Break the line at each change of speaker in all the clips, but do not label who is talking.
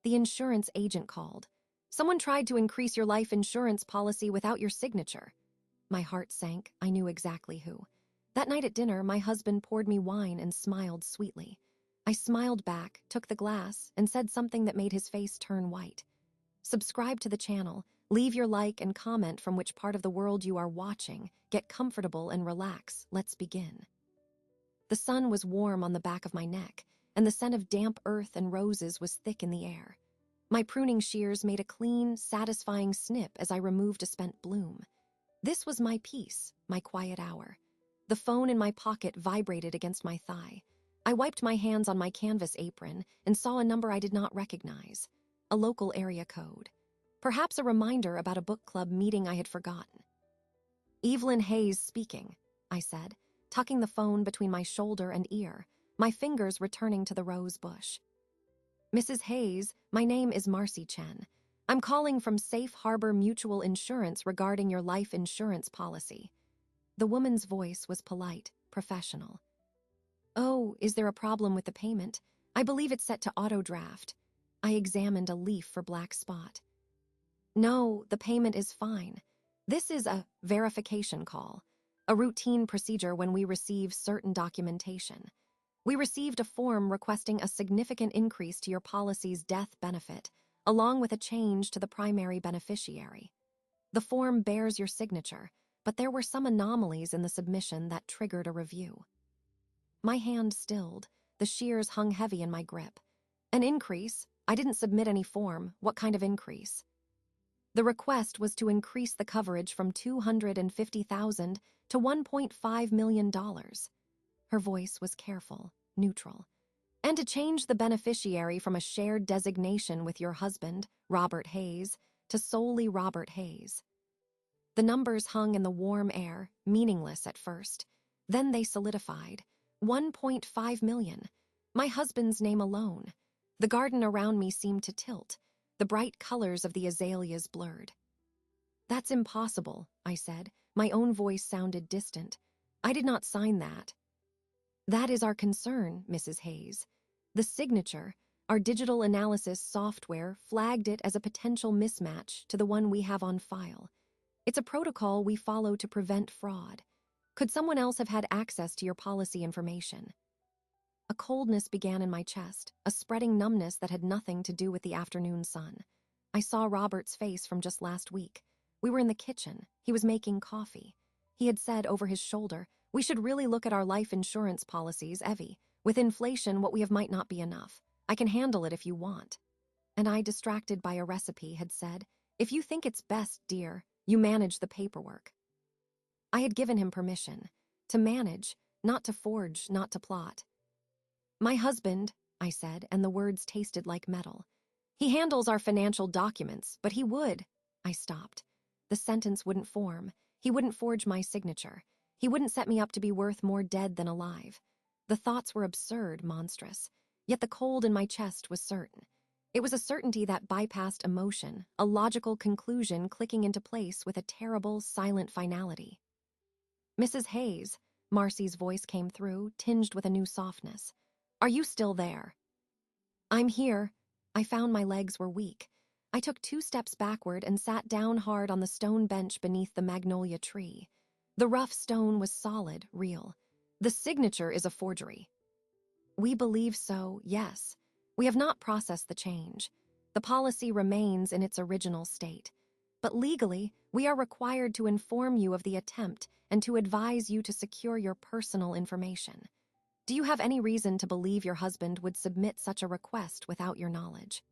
The insurance agent called. Someone tried to increase your life insurance policy without your signature. My heart sank. I knew exactly who. That night at dinner, my husband poured me wine and smiled sweetly. I smiled back, took the glass, and said something that made his face turn white. Subscribe to the channel, leave your like and comment from which part of the world you are watching, get comfortable and relax. Let's begin. The sun was warm on the back of my neck, and the scent of damp earth and roses was thick in the air. My pruning shears made a clean, satisfying snip as I removed a spent bloom. This was my peace, my quiet hour. The phone in my pocket vibrated against my thigh. I wiped my hands on my canvas apron and saw a number I did not recognize. A local area code. Perhaps a reminder about a book club meeting I had forgotten. "Evelyn Hayes speaking," I said, tucking the phone between my shoulder and ear, my fingers returning to the rose bush. "Mrs. Hayes, my name is Marcy Chen. I'm calling from Safe Harbor Mutual Insurance regarding your life insurance policy." The woman's voice was polite, professional. "Oh, is there a problem with the payment? I believe it's set to auto-draft." I examined a leaf for black spot. "No, the payment is fine. This is a verification call, a routine procedure when we receive certain documentation. We received a form requesting a significant increase to your policy's death benefit, along with a change to the primary beneficiary. The form bears your signature, but there were some anomalies in the submission that triggered a review." My hand stilled. The shears hung heavy in my grip. "An increase? I didn't submit any form. What kind of increase?" "The request was to increase the coverage from $250,000 to $1.5 million. Her voice was careful, neutral. "And to change the beneficiary from a shared designation with your husband, Robert Hayes, to solely Robert Hayes." The numbers hung in the warm air, meaningless at first. Then they solidified. 1.5 million. My husband's name alone. The garden around me seemed to tilt. The bright colors of the azaleas blurred. "That's impossible," I said. My own voice sounded distant. "I did not sign that." "That is our concern, Mrs. Hayes. The signature, our digital analysis software, flagged it as a potential mismatch to the one we have on file. It's a protocol we follow to prevent fraud. Could someone else have had access to your policy information?" A coldness began in my chest, a spreading numbness that had nothing to do with the afternoon sun. I saw Robert's face from just last week. We were in the kitchen. He was making coffee. He had said over his shoulder, "We should really look at our life insurance policies, Evie. With inflation, what we have might not be enough. I can handle it if you want." And I, distracted by a recipe, had said, "If you think it's best, dear, you manage the paperwork." I had given him permission. To manage, not to forge, not to plot. "My husband," I said, and the words tasted like metal. "He handles our financial documents, but he would—" I stopped. The sentence wouldn't form. He wouldn't forge my signature. He wouldn't set me up to be worth more dead than alive. The thoughts were absurd, monstrous. Yet the cold in my chest was certain. It was a certainty that bypassed emotion, a logical conclusion clicking into place with a terrible, silent finality. "Mrs. Hayes," Marcy's voice came through, tinged with a new softness. "Are you still there?" "I'm here." I found my legs were weak. I took 2 steps backward and sat down hard on the stone bench beneath the magnolia tree. The rough stone was solid, real. "The signature is a forgery." "We believe so, yes. We have not processed the change. The policy remains in its original state. But legally, we are required to inform you of the attempt and to advise you to secure your personal information. Do you have any reason to believe your husband would submit such a request without your knowledge?"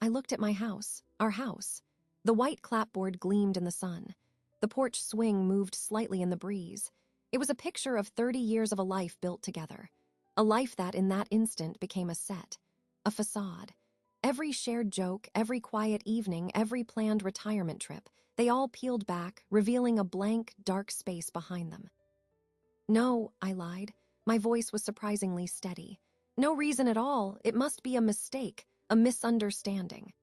I looked at my house, our house. The white clapboard gleamed in the sun. The porch swing moved slightly in the breeze. It was a picture of 30 years of a life built together. A life that, in that instant, became a set. A facade. Every shared joke, every quiet evening, every planned retirement trip, they all peeled back, revealing a blank, dark space behind them. "No," I lied. My voice was surprisingly steady. "No reason at all. It must be a mistake, a misunderstanding."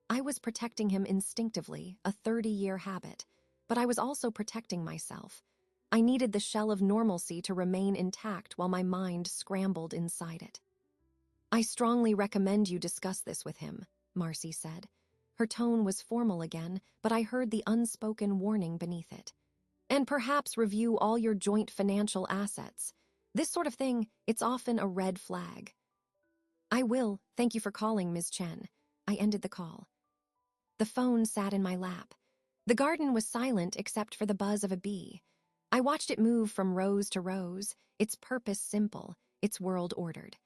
I was protecting him instinctively, a 30-year habit, but I was also protecting myself. I needed the shell of normalcy to remain intact while my mind scrambled inside it. I strongly recommend you discuss this with him, Marcy said. Her tone was formal again, but I heard the unspoken warning beneath it. And perhaps review all your joint financial assets. This sort of thing, it's often a red flag. I will. Thank you for calling, Ms. Chen. I ended the call. The phone sat in my lap. The garden was silent except for the buzz of a bee. I watched it move from rose to rose, its purpose simple, its world ordered.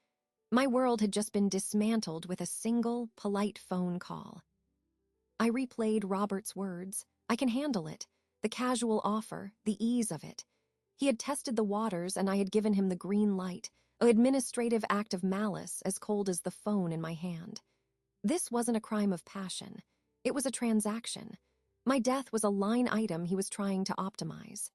My world had just been dismantled with a single, polite phone call. I replayed Robert's words. I can handle it. The casual offer, the ease of it. He had tested the waters and I had given him the green light, an administrative act of malice as cold as the phone in my hand. This wasn't a crime of passion. It was a transaction. My death was a line item he was trying to optimize.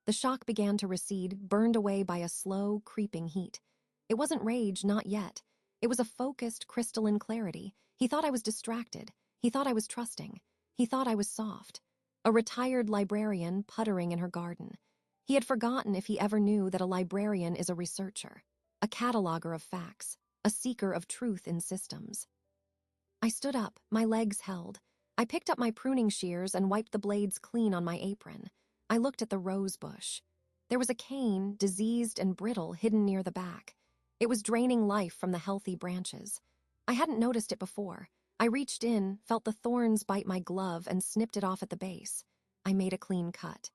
The shock began to recede, burned away by a slow, creeping heat. It wasn't rage, not yet. It was a focused, crystalline clarity. He thought I was distracted. He thought I was trusting. He thought I was soft. A retired librarian puttering in her garden. He had forgotten if he ever knew that a librarian is a researcher, a cataloger of facts, a seeker of truth in systems. I stood up, my legs held. I picked up my pruning shears and wiped the blades clean on my apron. I looked at the rose bush. There was a cane, diseased and brittle, hidden near the back. It was draining life from the healthy branches. I hadn't noticed it before. I reached in, felt the thorns bite my glove, and snipped it off at the base. I made a clean cut.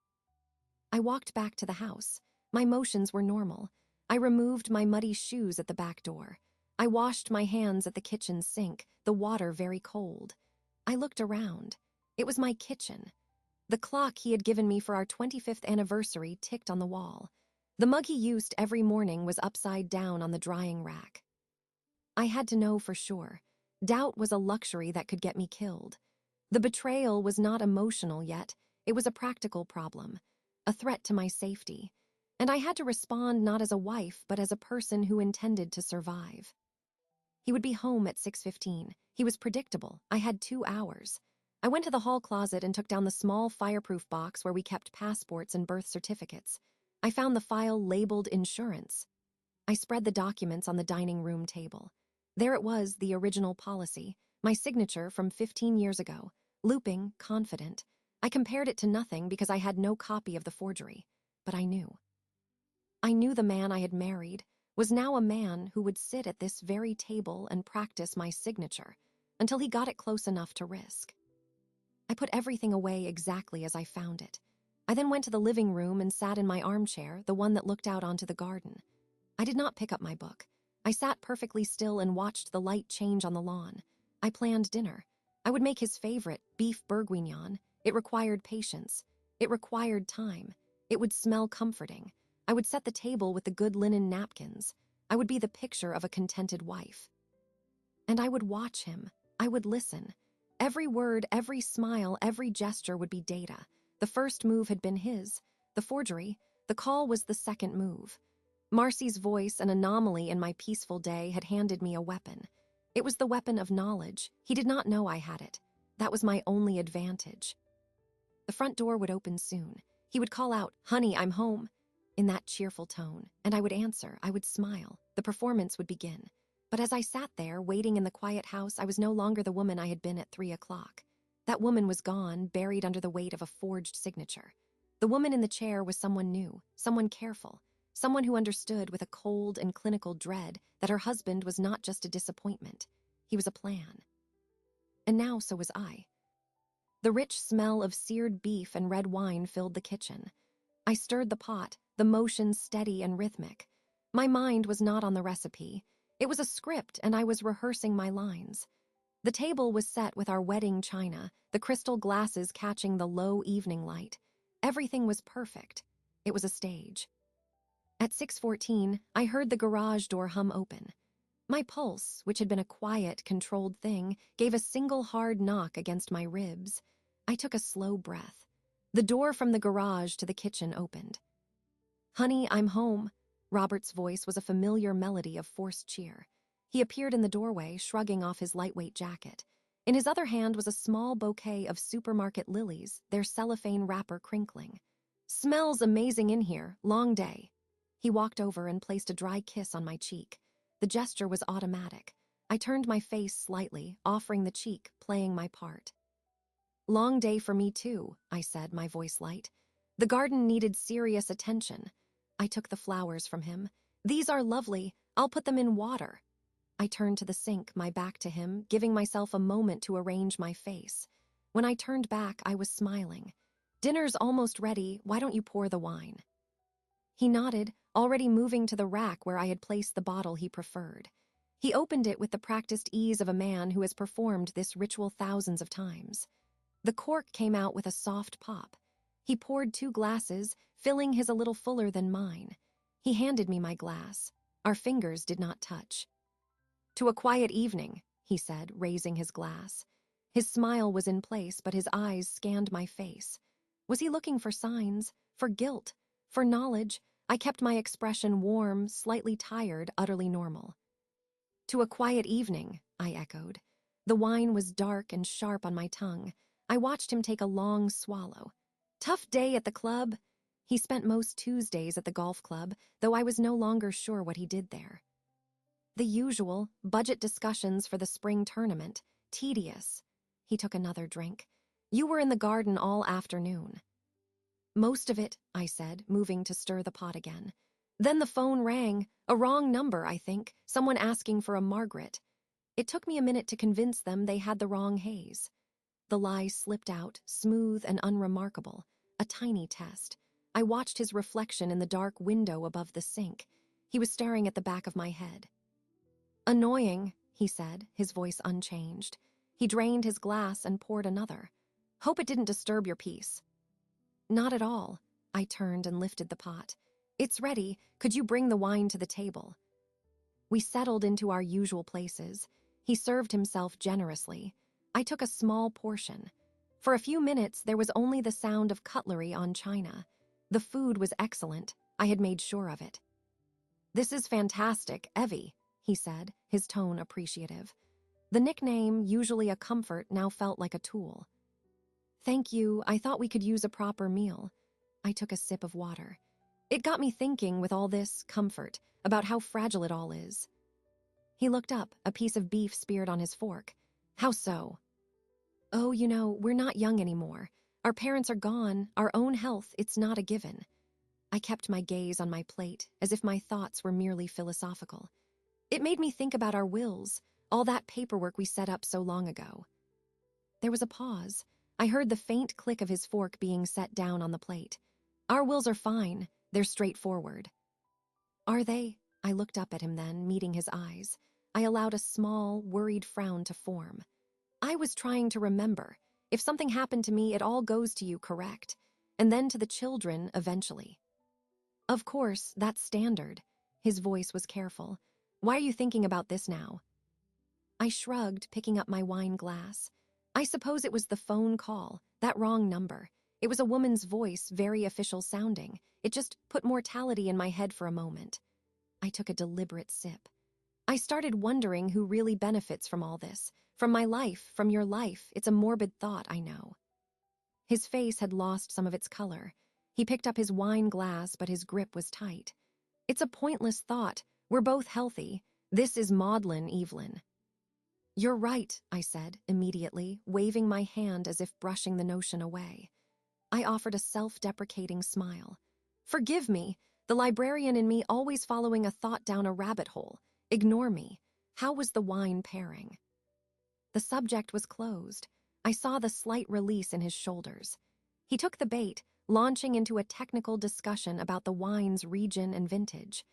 I walked back to the house. My motions were normal. I removed my muddy shoes at the back door. I washed my hands at the kitchen sink, the water very cold. I looked around. It was my kitchen. The clock he had given me for our 25th anniversary ticked on the wall. The mug he used every morning was upside down on the drying rack. I had to know for sure. Doubt was a luxury that could get me killed. The betrayal was not emotional yet. It was a practical problem, a threat to my safety. And I had to respond not as a wife, but as a person who intended to survive. He would be home at 6:15. He was predictable. I had 2 hours. I went to the hall closet and took down the small fireproof box where we kept passports and birth certificates. I found the file labeled insurance. I spread the documents on the dining room table. There it was, the original policy, my signature from 15 years ago, looping, confident. I compared it to nothing because I had no copy of the forgery, but I knew. I knew the man I had married was now a man who would sit at this very table and practice my signature until he got it close enough to risk. I put everything away exactly as I found it. I then went to the living room and sat in my armchair, the one that looked out onto the garden. I did not pick up my book. I sat perfectly still and watched the light change on the lawn. I planned dinner. I would make his favorite, beef bourguignon. It required patience. It required time. It would smell comforting. I would set the table with the good linen napkins. I would be the picture of a contented wife. And I would watch him. I would listen. Every word, every smile, every gesture would be data. The first move had been his. The forgery, the call was the second move. Marcy's voice, an anomaly in my peaceful day, had handed me a weapon. It was the weapon of knowledge. He did not know I had it. That was my only advantage. The front door would open soon. He would call out, "Honey, I'm home," in that cheerful tone, and I would answer. I would smile. The performance would begin. But as I sat there, waiting in the quiet house, I was no longer the woman I had been at 3 o'clock. That woman was gone, buried under the weight of a forged signature. The woman in the chair was someone new, someone careful, someone who understood with a cold and clinical dread that her husband was not just a disappointment. He was a plan. And now so was I. The rich smell of seared beef and red wine filled the kitchen. I stirred the pot, the motion steady and rhythmic. My mind was not on the recipe. It was a script, and I was rehearsing my lines. The table was set with our wedding china, the crystal glasses catching the low evening light. Everything was perfect. It was a stage. At 6:14, I heard the garage door hum open. My pulse, which had been a quiet, controlled thing, gave a single hard knock against my ribs. I took a slow breath. The door from the garage to the kitchen opened. "Honey, I'm home." Robert's voice was a familiar melody of forced cheer. He appeared in the doorway, shrugging off his lightweight jacket. In his other hand was a small bouquet of supermarket lilies, their cellophane wrapper crinkling. "Smells amazing in here. Long day." He walked over and placed a dry kiss on my cheek. The gesture was automatic. I turned my face slightly, offering the cheek, playing my part. "Long day for me too," I said, my voice light. The garden needed serious attention. I took the flowers from him. "These are lovely. I'll put them in water." I turned to the sink, my back to him, giving myself a moment to arrange my face. When I turned back, I was smiling. "Dinner's almost ready. Why don't you pour the wine?" He nodded, already moving to the rack where I had placed the bottle he preferred. He opened it with the practiced ease of a man who has performed this ritual thousands of times. The cork came out with a soft pop. He poured 2 glasses, filling his a little fuller than mine. He handed me my glass. Our fingers did not touch. "To a quiet evening," he said, raising his glass. His smile was in place, but his eyes scanned my face. Was he looking for signs? For guilt? For knowledge? I kept my expression warm, slightly tired, utterly normal. "To a quiet evening," I echoed. The wine was dark and sharp on my tongue. I watched him take a long swallow. "Tough day at the club?" He spent most Tuesdays at the golf club, though I was no longer sure what he did there. "The usual, budget discussions for the spring tournament. Tedious." He took another drink. "You were in the garden all afternoon." "Most of it," I said, moving to stir the pot again. Then the phone rang. A wrong number, I think. Someone asking for a Margaret. It took me a minute to convince them they had the wrong Hayes. The lie slipped out, smooth and unremarkable. A tiny test. I watched his reflection in the dark window above the sink. He was staring at the back of my head. "Annoying," he said, his voice unchanged. He drained his glass and poured another. "Hope it didn't disturb your peace." "Not at all." I turned and lifted the pot. "It's ready. Could you bring the wine to the table?" We settled into our usual places. He served himself generously. I took a small portion. For a few minutes, there was only the sound of cutlery on china. The food was excellent. I had made sure of it. "This is fantastic, Evie," he said, his tone appreciative. The nickname, usually a comfort, now felt like a tool. "Thank you. I thought we could use a proper meal." I took a sip of water. It got me thinking, with all this comfort, about how fragile it all is. He looked up, a piece of beef speared on his fork. "How so?" "Oh, we're not young anymore. Our parents are gone. Our own health, it's not a given." I kept my gaze on my plate, as if my thoughts were merely philosophical. It made me think about our wills, all that paperwork we set up so long ago. There was a pause. I heard the faint click of his fork being set down on the plate. "Our wills are fine. They're straightforward." "Are they?" I looked up at him then, meeting his eyes. I allowed a small, worried frown to form. I was trying to remember. If something happened to me, it all goes to you, correct? And then to the children, eventually. "Of course, that's standard." His voice was careful. "Why are you thinking about this now?" I shrugged, picking up my wine glass. I suppose it was the phone call, that wrong number. It was a woman's voice, very official sounding. It just put mortality in my head for a moment. I took a deliberate sip. I started wondering who really benefits from all this. From my life, from your life. It's a morbid thought, I know. His face had lost some of its color. He picked up his wine glass, but his grip was tight. "It's a pointless thought. We're both healthy. This is maudlin, Evelyn." "You're right," I said, immediately, waving my hand as if brushing the notion away. I offered a self-deprecating smile. "Forgive me, the librarian in me always following a thought down a rabbit hole. Ignore me. How was the wine pairing?" The subject was closed. I saw the slight release in his shoulders. He took the bait, launching into a technical discussion about the wine's region and vintage.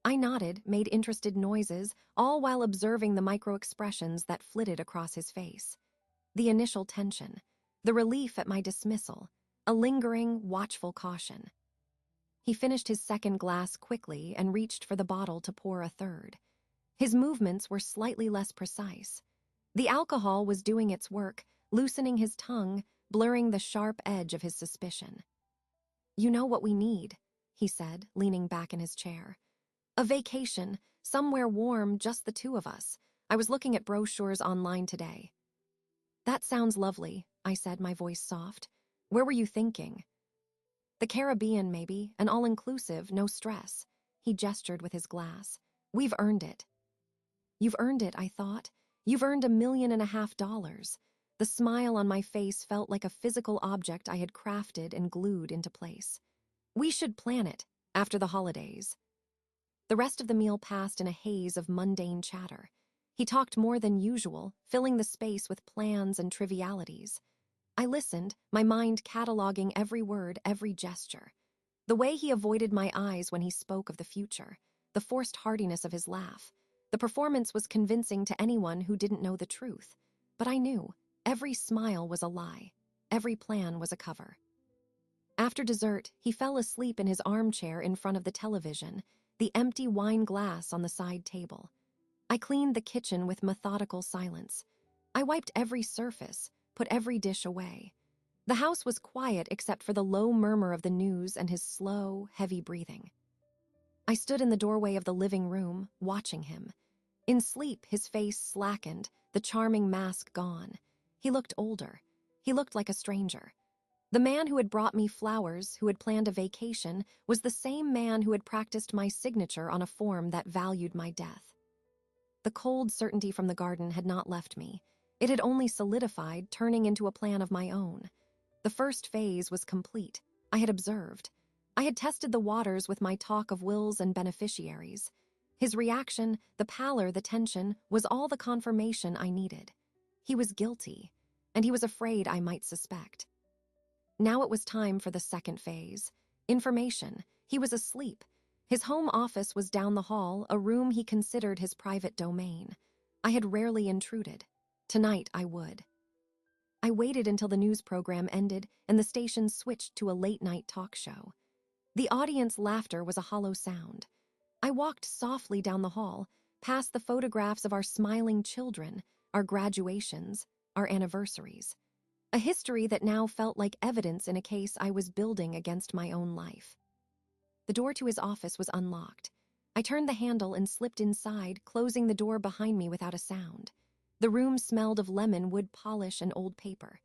I nodded, made interested noises, all while observing the micro-expressions that flitted across his face. The initial tension, the relief at my dismissal, a lingering, watchful caution. He finished his second glass quickly and reached for the bottle to pour a third. His movements were slightly less precise. The alcohol was doing its work, loosening his tongue, blurring the sharp edge of his suspicion. "You know what we need," he said, leaning back in his chair. "A vacation, somewhere warm, just the two of us. I was looking at brochures online today." "That sounds lovely," I said, my voice soft. "Where were you thinking?" "The Caribbean, maybe, an all-inclusive, no stress." He gestured with his glass. "We've earned it." You've earned it, I thought. You've earned $1.5 million. The smile on my face felt like a physical object I had crafted and glued into place. We should plan it, after the holidays. The rest of the meal passed in a haze of mundane chatter. He talked more than usual, filling the space with plans and trivialities. I listened, my mind cataloging every word, every gesture. The way he avoided my eyes when he spoke of the future, the forced heartiness of his laugh. The performance was convincing to anyone who didn't know the truth. But I knew, every smile was a lie. Every plan was a cover. After dessert, he fell asleep in his armchair in front of the television, the empty wine glass on the side table. I cleaned the kitchen with methodical silence. I wiped every surface, put every dish away. The house was quiet except for the low murmur of the news and his slow, heavy breathing. I stood in the doorway of the living room, watching him. In sleep, his face slackened, the charming mask gone. He looked older. He looked like a stranger. The man who had brought me flowers, who had planned a vacation, was the same man who had practiced my signature on a form that valued my death. The cold certainty from the garden had not left me. It had only solidified, turning into a plan of my own. The first phase was complete. I had observed. I had tested the waters with my talk of wills and beneficiaries. His reaction, the pallor, the tension, was all the confirmation I needed. He was guilty, and he was afraid I might suspect. Now it was time for the second phase. Information. He was asleep. His home office was down the hall, a room he considered his private domain. I had rarely intruded. Tonight I would. I waited until the news program ended and the station switched to a late-night talk show. The audience laughter was a hollow sound. I walked softly down the hall, past the photographs of our smiling children, our graduations, our anniversaries. A history that now felt like evidence in a case I was building against my own life. The door to his office was unlocked. I turned the handle and slipped inside, closing the door behind me without a sound. The room smelled of lemon, wood polish, and old paper.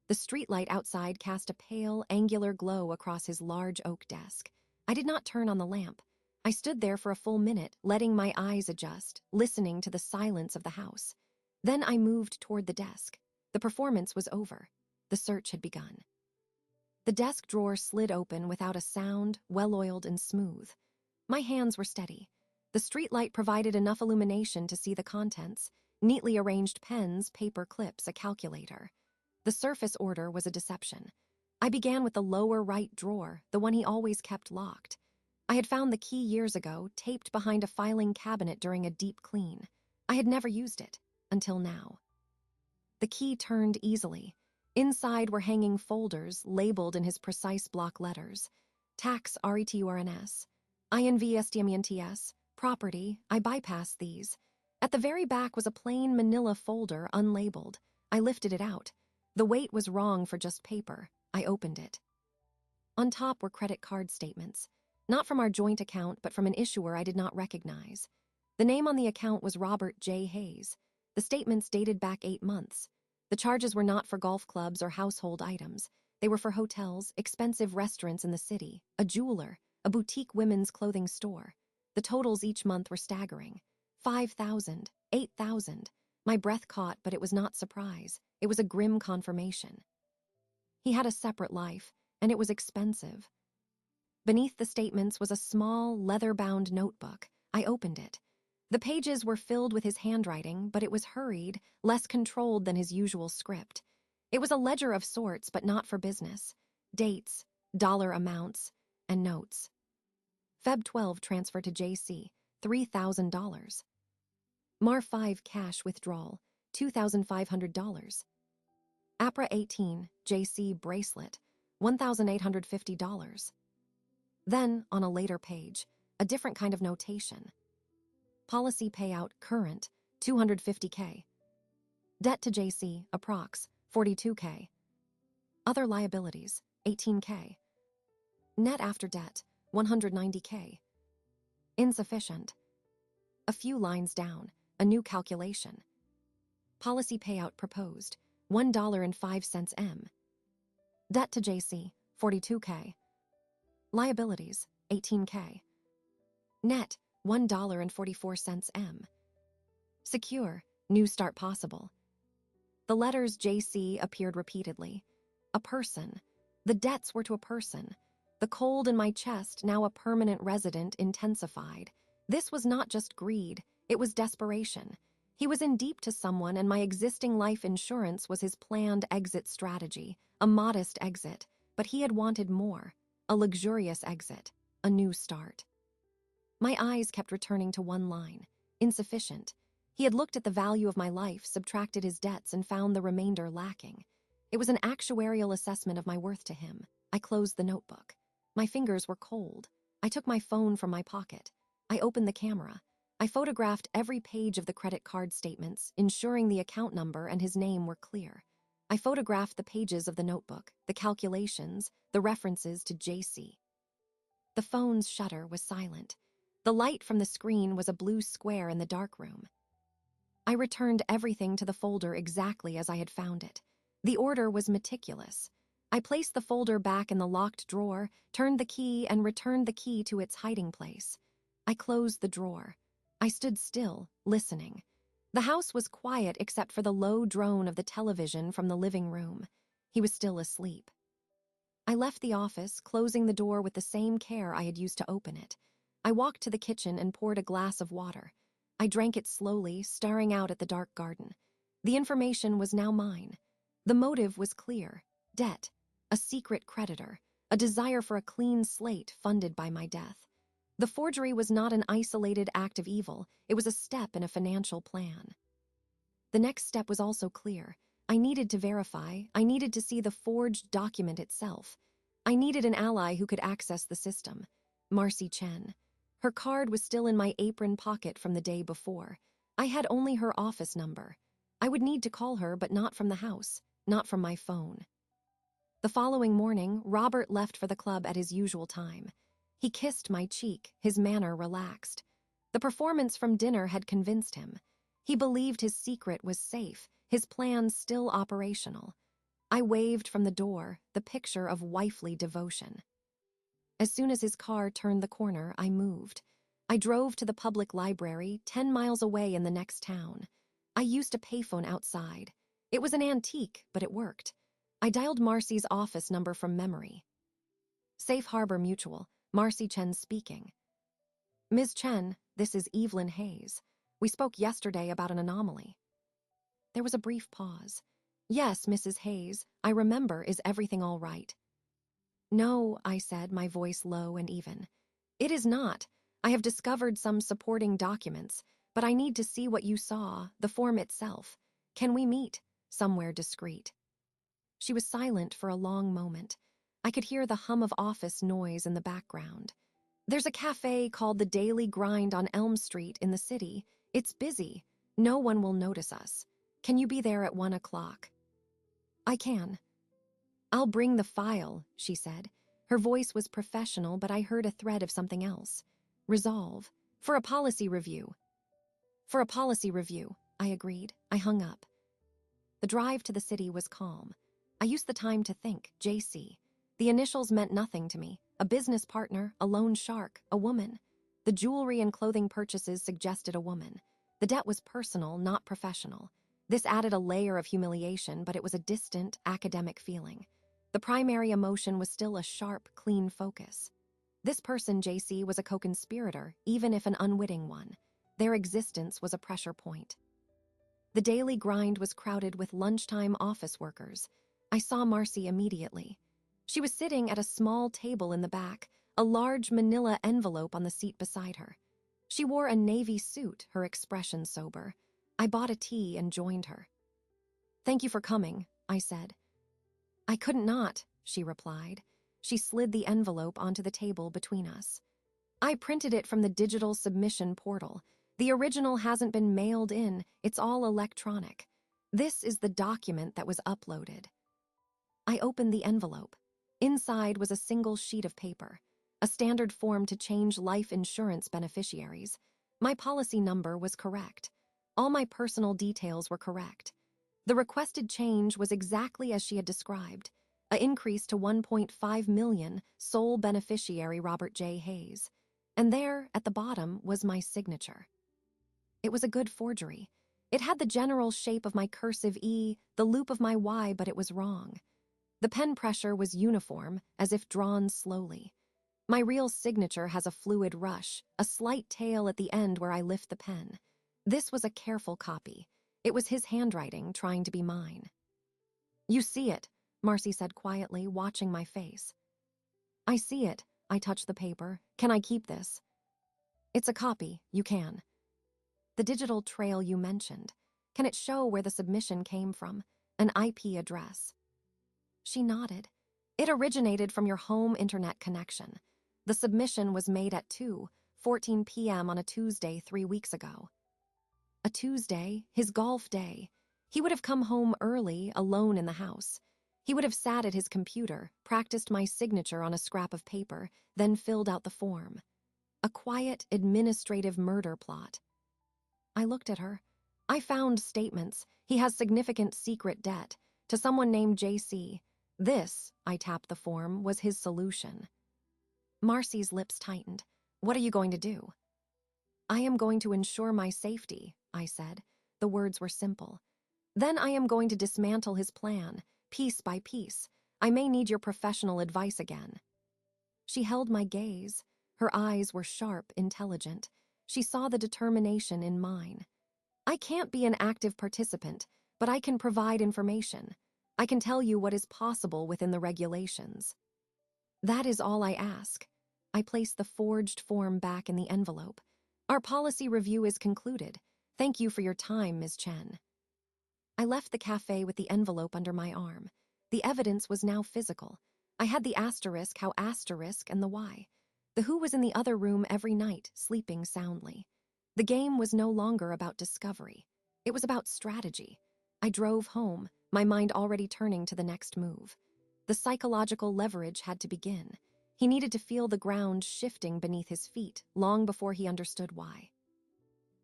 The streetlight outside cast a pale, angular glow across his large oak desk. I did not turn on the lamp. I stood there for a full minute, letting my eyes adjust, listening to the silence of the house. Then I moved toward the desk. The performance was over. The search had begun. The desk drawer slid open without a sound, well-oiled and smooth. My hands were steady. The streetlight provided enough illumination to see the contents: neatly arranged pens, paper clips, a calculator. The surface order was a deception. I began with the lower right drawer, the one he always kept locked. I had found the key years ago, taped behind a filing cabinet during a deep clean. I had never used it, until now. The key turned easily. Inside were hanging folders labeled in his precise block letters. Tax, RETURNS, INVSTMENTS, property. I bypassed these. At the very back was a plain manila folder, unlabeled. I lifted it out. The weight was wrong for just paper. I opened it. On top were credit card statements. Not from our joint account, but from an issuer I did not recognize. The name on the account was Robert J. Hayes. The statements dated back 8 months. The charges were not for golf clubs or household items. They were for hotels, expensive restaurants in the city, a jeweler, a boutique women's clothing store. The totals each month were staggering. 5,000, 8,000. My breath caught, but it was not surprise. It was a grim confirmation. He had a separate life, and it was expensive. Beneath the statements was a small, leather-bound notebook. I opened it. The pages were filled with his handwriting, but it was hurried, less controlled than his usual script. It was a ledger of sorts, but not for business. Dates, dollar amounts, and notes. Feb 12 transfer to JC, $3,000. Mar 5 cash withdrawal, $2,500. APRA 18, JC bracelet, $1,850. Then, on a later page, a different kind of notation. Policy payout current, $250K. Debt to JC, approx, $42K. Other liabilities, $18K. Net after debt, $190K. Insufficient. A few lines down, a new calculation. Policy payout proposed, $1.05 M. Debt to JC, $42K. Liabilities, $18K. Net, $1.44 M. Secure. New start possible. The letters JC appeared repeatedly. A person. The debts were to a person. The cold in my chest, now a permanent resident, intensified. This was not just greed, it was desperation. He was in deep to someone, and my existing life insurance was his planned exit strategy, a modest exit. But he had wanted more, a luxurious exit, a new start. My eyes kept returning to one line: insufficient. He had looked at the value of my life, subtracted his debts, and found the remainder lacking. It was an actuarial assessment of my worth to him. I closed the notebook. My fingers were cold. I took my phone from my pocket. I opened the camera. I photographed every page of the credit card statements, ensuring the account number and his name were clear. I photographed the pages of the notebook, the calculations, the references to JC. The phone's shutter was silent. The light from the screen was a blue square in the darkroom. I returned everything to the folder exactly as I had found it. The order was meticulous. I placed the folder back in the locked drawer, turned the key, and returned the key to its hiding place. I closed the drawer. I stood still, listening. The house was quiet except for the low drone of the television from the living room. He was still asleep. I left the office, closing the door with the same care I had used to open it. I walked to the kitchen and poured a glass of water. I drank it slowly, staring out at the dark garden. The information was now mine. The motive was clear: debt, a secret creditor, a desire for a clean slate funded by my death. The forgery was not an isolated act of evil, it was a step in a financial plan. The next step was also clear. I needed to verify, I needed to see the forged document itself. I needed an ally who could access the system. Marcy Chen. Her card was still in my apron pocket from the day before. I had only her office number. I would need to call her, but not from the house, not from my phone. The following morning, Robert left for the club at his usual time. He kissed my cheek, his manner relaxed. The performance from dinner had convinced him. He believed his secret was safe, his plans still operational. I waved from the door, the picture of wifely devotion. As soon as his car turned the corner, I moved. I drove to the public library, 10 miles away in the next town. I used a payphone outside. It was an antique, but it worked. I dialed Marcy's office number from memory. Safe Harbor Mutual, Marcy Chen speaking. Ms. Chen, this is Evelyn Hayes. We spoke yesterday about an anomaly. There was a brief pause. Yes, Mrs. Hayes, I remember. Is everything all right? No, I said, my voice low and even. It is not. I have discovered some supporting documents, but I need to see what you saw, the form itself. Can we meet? Somewhere discreet. She was silent for a long moment. I could hear the hum of office noise in the background. There's a cafe called the Daily Grind on Elm Street in the city. It's busy. No one will notice us. Can you be there at 1 o'clock? I can. I'll bring the file, she said. Her voice was professional, but I heard a thread of something else. Resolve. For a policy review. For a policy review, I agreed. I hung up. The drive to the city was calm. I used the time to think. JC. The initials meant nothing to me. A business partner, a loan shark, a woman. The jewelry and clothing purchases suggested a woman. The debt was personal, not professional. This added a layer of humiliation, but it was a distant, academic feeling. The primary emotion was still a sharp, clean focus. This person, JC, was a co-conspirator, even if an unwitting one. Their existence was a pressure point. The Daily Grind was crowded with lunchtime office workers. I saw Marcy immediately. She was sitting at a small table in the back, a large manila envelope on the seat beside her. She wore a navy suit, her expression sober. I bought a tea and joined her. Thank you for coming, I said. I couldn't not, she replied. She slid the envelope onto the table between us. I printed it from the digital submission portal. The original hasn't been mailed in, it's all electronic. This is the document that was uploaded. I opened the envelope. Inside was a single sheet of paper, a standard form to change life insurance beneficiaries. My policy number was correct. All my personal details were correct. The requested change was exactly as she had described, an increase to 1.5 million, sole beneficiary Robert J. Hayes. And there, at the bottom, was my signature. It was a good forgery. It had the general shape of my cursive E, the loop of my Y, but it was wrong. The pen pressure was uniform, as if drawn slowly. My real signature has a fluid rush, a slight tail at the end where I lift the pen. This was a careful copy. It was his handwriting trying to be mine. "You see it," Marcy said quietly, watching my face. "I see it." I touched the paper. "Can I keep this?" "It's a copy. You can." "The digital trail you mentioned. Can it show where the submission came from? An IP address?" She nodded. "It originated from your home internet connection. The submission was made at 2:14 p.m. on a Tuesday 3 weeks ago." A Tuesday, his golf day. He would have come home early, alone in the house. He would have sat at his computer, practiced my signature on a scrap of paper, then filled out the form. A quiet, administrative murder plot. I looked at her. "I found statements. He has significant secret debt. To someone named JC. This," I tapped the form, "was his solution." Marcy's lips tightened. "What are you going to do?" "I am going to ensure my safety," I said. The words were simple. "Then I am going to dismantle his plan, piece by piece. I may need your professional advice again." She held my gaze. Her eyes were sharp, intelligent. She saw the determination in mine. "I can't be an active participant, but I can provide information. I can tell you what is possible within the regulations." "That is all I ask." I placed the forged form back in the envelope. "Our policy review is concluded. Thank you for your time, Ms. Chen." I left the cafe with the envelope under my arm. The evidence was now physical. I had the asterisk, how asterisk, and the why. The who was in the other room every night, sleeping soundly. The game was no longer about discovery. It was about strategy. I drove home, my mind already turning to the next move. The psychological leverage had to begin. He needed to feel the ground shifting beneath his feet long before he understood why.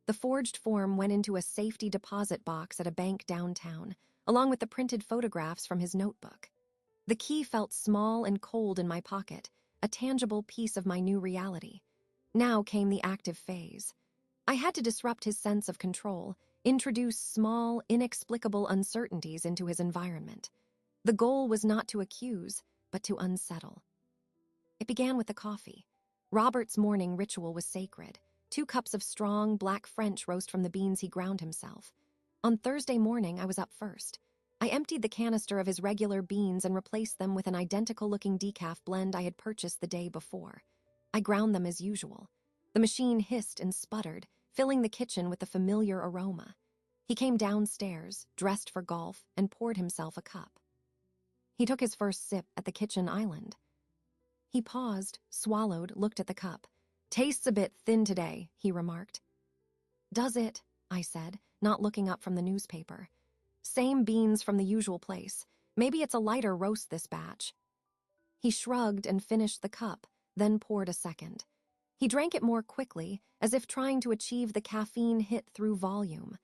The forged form went into a safety deposit box at a bank downtown, along with the printed photographs from his notebook. The key felt small and cold in my pocket, a tangible piece of my new reality. Now came the active phase. I had to disrupt his sense of control, introduce small, inexplicable uncertainties into his environment. The goal was not to accuse, but to unsettle. It began with the coffee. Robert's morning ritual was sacred. 2 cups of strong, black French roast from the beans he ground himself. On Thursday morning, I was up first. I emptied the canister of his regular beans and replaced them with an identical-looking decaf blend I had purchased the day before. I ground them as usual. The machine hissed and sputtered, filling the kitchen with the familiar aroma. He came downstairs, dressed for golf, and poured himself a cup. He took his first sip at the kitchen island. He paused, swallowed, looked at the cup. "Tastes a bit thin today," he remarked. "Does it?" I said, not looking up from the newspaper. "Same beans from the usual place. Maybe it's a lighter roast this batch." He shrugged and finished the cup, then poured a second. He drank it more quickly, as if trying to achieve the caffeine hit through volume.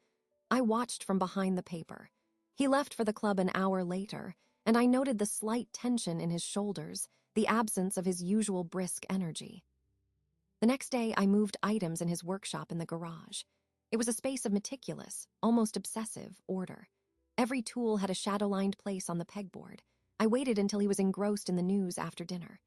I watched from behind the paper. He left for the club an hour later, and I noted the slight tension in his shoulders, the absence of his usual brisk energy. The next day, I moved items in his workshop in the garage. It was a space of meticulous, almost obsessive, order. Every tool had a shadow-lined place on the pegboard. I waited until he was engrossed in the news after dinner.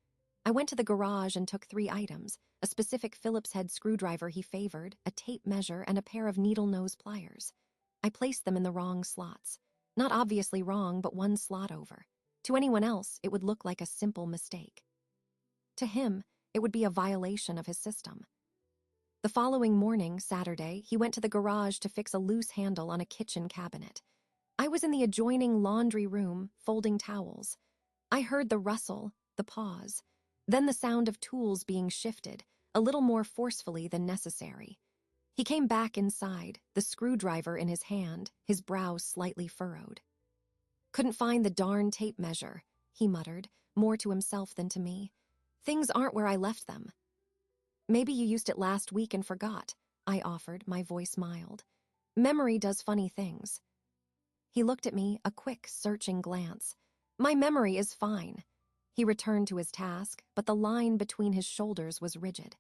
I went to the garage and took 3 items, a specific Phillips head screwdriver he favored, a tape measure, and a pair of needle-nose pliers. I placed them in the wrong slots. Not obviously wrong, but 1 slot over. To anyone else, it would look like a simple mistake. To him, it would be a violation of his system. The following morning, Saturday, he went to the garage to fix a loose handle on a kitchen cabinet. I was in the adjoining laundry room, folding towels. I heard the rustle, the pause, then the sound of tools being shifted, a little more forcefully than necessary. He came back inside, the screwdriver in his hand, his brow slightly furrowed. "Couldn't find the darn tape measure," he muttered, more to himself than to me. "Things aren't where I left them." "Maybe you used it last week and forgot," I offered, my voice mild. "Memory does funny things." He looked at me, a quick, searching glance. "My memory is fine." He returned to his task, but the line between his shoulders was rigid.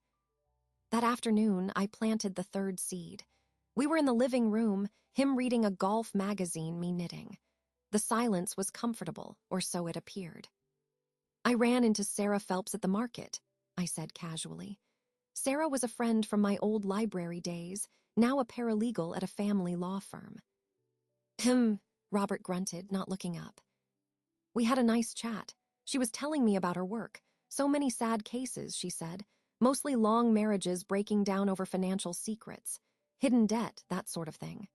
That afternoon, I planted the 3rd seed. We were in the living room, him reading a golf magazine, me knitting. The silence was comfortable, or so it appeared. I ran into Sarah Phelps at the market, I said casually. Sarah was a friend from my old library days, now a paralegal at a family law firm. Robert grunted, not looking up. We had a nice chat. She was telling me about her work. So many sad cases, she said. Mostly long marriages breaking down over financial secrets. Hidden debt, that sort of thing.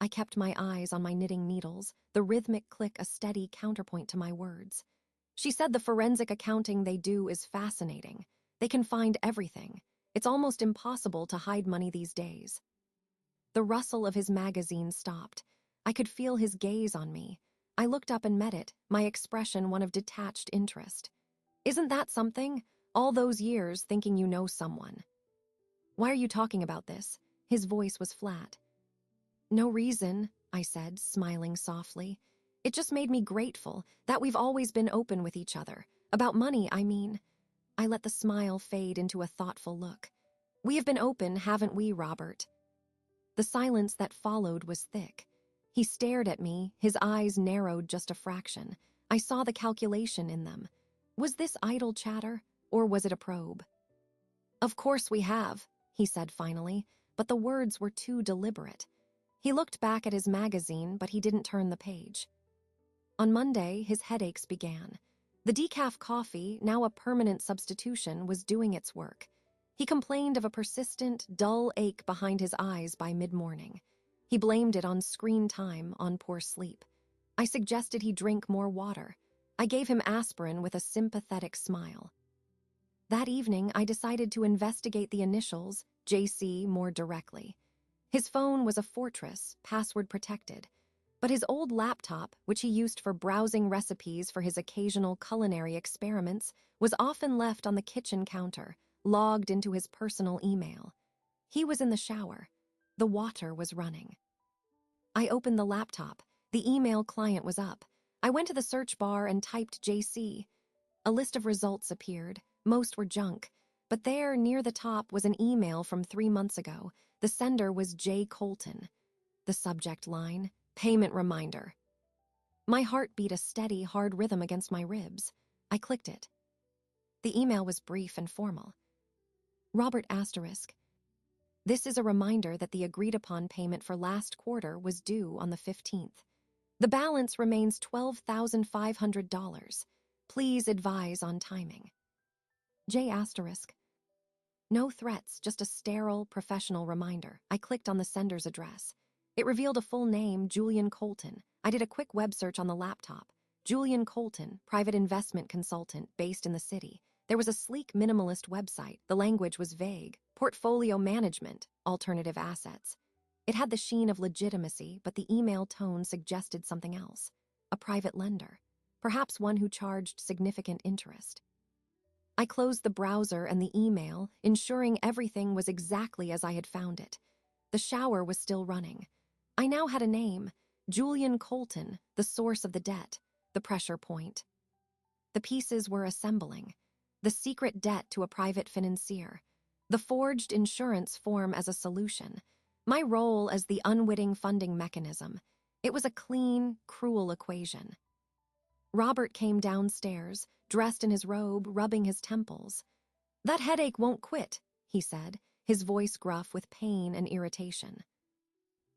I kept my eyes on my knitting needles, the rhythmic click a steady counterpoint to my words. She said the forensic accounting they do is fascinating. They can find everything. It's almost impossible to hide money these days. The rustle of his magazine stopped. I could feel his gaze on me. I looked up and met it, my expression one of detached interest. Isn't that something? All those years thinking you know someone. Why are you talking about this? His voice was flat. No reason, I said, smiling softly. It just made me grateful that we've always been open with each other. About money, I mean. I let the smile fade into a thoughtful look. We have been open, haven't we, Robert? The silence that followed was thick. He stared at me, his eyes narrowed just a fraction. I saw the calculation in them. Was this idle chatter, or was it a probe? Of course we have, he said finally, but the words were too deliberate. He looked back at his magazine, but he didn't turn the page. On Monday, his headaches began. The decaf coffee, now a permanent substitution, was doing its work. He complained of a persistent, dull ache behind his eyes by mid-morning. He blamed it on screen time, on poor sleep. I suggested he drink more water. I gave him aspirin with a sympathetic smile. That evening, I decided to investigate the initials, JC, more directly. His phone was a fortress, password protected. But his old laptop, which he used for browsing recipes for his occasional culinary experiments, was often left on the kitchen counter, logged into his personal email. He was in the shower. The water was running. I opened the laptop. The email client was up. I went to the search bar and typed JC. A list of results appeared. Most were junk. But there, near the top, was an email from 3 months ago. The sender was J. Colton. The subject line, payment reminder. My heart beat a steady, hard rhythm against my ribs. I clicked it. The email was brief and formal. Robert Asterisk. This is a reminder that the agreed-upon payment for last quarter was due on the 15th. The balance remains $12,500. Please advise on timing. J. Asterisk. No threats, just a sterile, professional reminder. I clicked on the sender's address. It revealed a full name, Julian Colton. I did a quick web search on the laptop. Julian Colton, private investment consultant based in the city. There was a sleek minimalist website. The language was vague. Portfolio management, alternative assets. It had the sheen of legitimacy, but the email tone suggested something else. A private lender. Perhaps one who charged significant interest. I closed the browser and the email, ensuring everything was exactly as I had found it. The shower was still running. I now had a name, Julian Colton, the source of the debt, the pressure point. The pieces were assembling. The secret debt to a private financier. The forged insurance form as a solution. My role as the unwitting funding mechanism. It was a clean, cruel equation. Robert came downstairs, dressed in his robe, rubbing his temples. That headache won't quit, he said, his voice gruff with pain and irritation.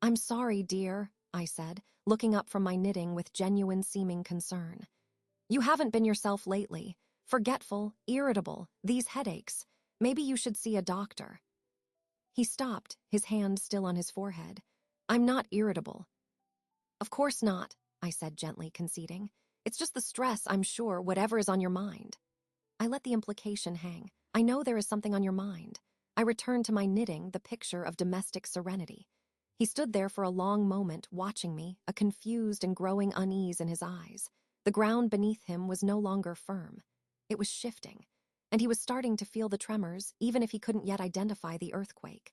I'm sorry, dear, I said, looking up from my knitting with genuine-seeming concern. You haven't been yourself lately. Forgetful, irritable, these headaches. Maybe you should see a doctor. He stopped, his hand still on his forehead. I'm not irritable. Of course not, I said gently, conceding. It's just the stress, I'm sure, whatever is on your mind. I let the implication hang. I know there is something on your mind. I returned to my knitting, the picture of domestic serenity. He stood there for a long moment, watching me, a confused and growing unease in his eyes. The ground beneath him was no longer firm. It was shifting, and he was starting to feel the tremors, even if he couldn't yet identify the earthquake.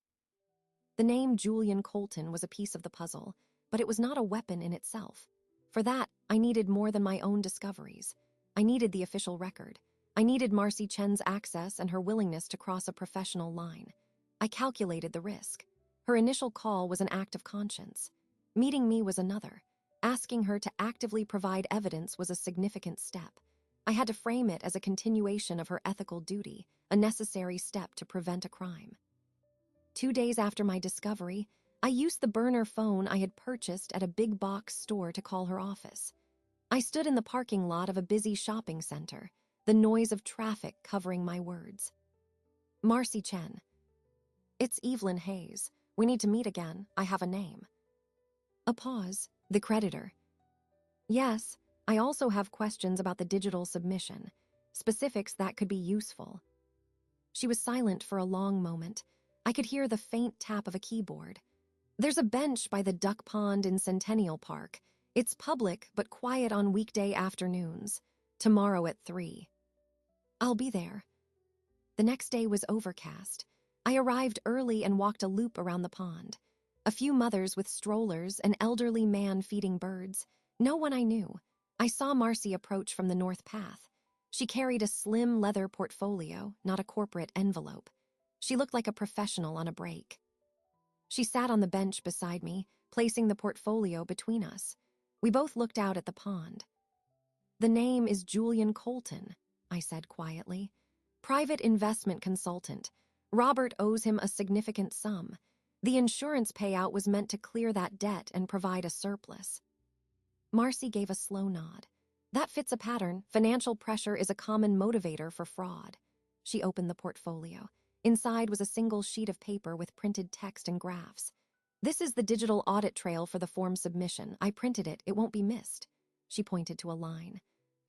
The name Julian Colton was a piece of the puzzle, but it was not a weapon in itself. For that, I needed more than my own discoveries. I needed the official record. I needed Marcy Chen's access and her willingness to cross a professional line. I calculated the risk. Her initial call was an act of conscience. Meeting me was another. Asking her to actively provide evidence was a significant step. I had to frame it as a continuation of her ethical duty, a necessary step to prevent a crime. 2 days after my discovery, I used the burner phone I had purchased at a big box store to call her office. I stood in the parking lot of a busy shopping center, the noise of traffic covering my words. Marcy Chen. It's Evelyn Hayes. We need to meet again. I have a name. A pause. The creditor. Yes, I also have questions about the digital submission, specifics that could be useful. She was silent for a long moment. I could hear the faint tap of a keyboard. There's a bench by the duck pond in Centennial Park. It's public but quiet on weekday afternoons. Tomorrow at 3. I'll be there. The next day was overcast. I arrived early and walked a loop around the pond. A few mothers with strollers, an elderly man feeding birds. No one I knew. I saw Marcy approach from the north path. She carried a slim leather portfolio, not a corporate envelope. She looked like a professional on a break. She sat on the bench beside me, placing the portfolio between us. We both looked out at the pond. The name is Julian Colton, I said quietly. Private investment consultant. Robert owes him a significant sum. The insurance payout was meant to clear that debt and provide a surplus. Marcy gave a slow nod. That fits a pattern. Financial pressure is a common motivator for fraud. She opened the portfolio. Inside was a single sheet of paper with printed text and graphs. This is the digital audit trail for the form submission. I printed it. It won't be missed. She pointed to a line.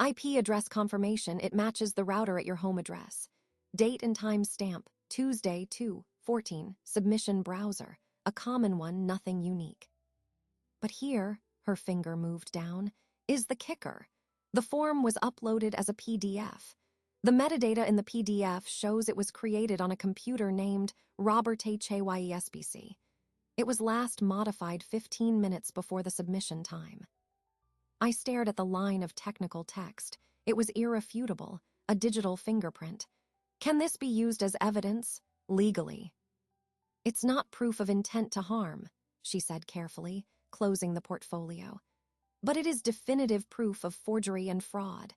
IP address confirmation. It matches the router at your home address. Date and time stamp. Tuesday, 2/14. Submission browser. A common one, nothing unique. But here, her finger moved down, is the kicker. The form was uploaded as a PDF. The metadata in the PDF shows it was created on a computer named Robert Hayesbc. It was last modified 15 minutes before the submission time. I stared at the line of technical text. It was irrefutable, a digital fingerprint. Can this be used as evidence? Legally. It's not proof of intent to harm, she said carefully, closing the portfolio. But it is definitive proof of forgery and fraud.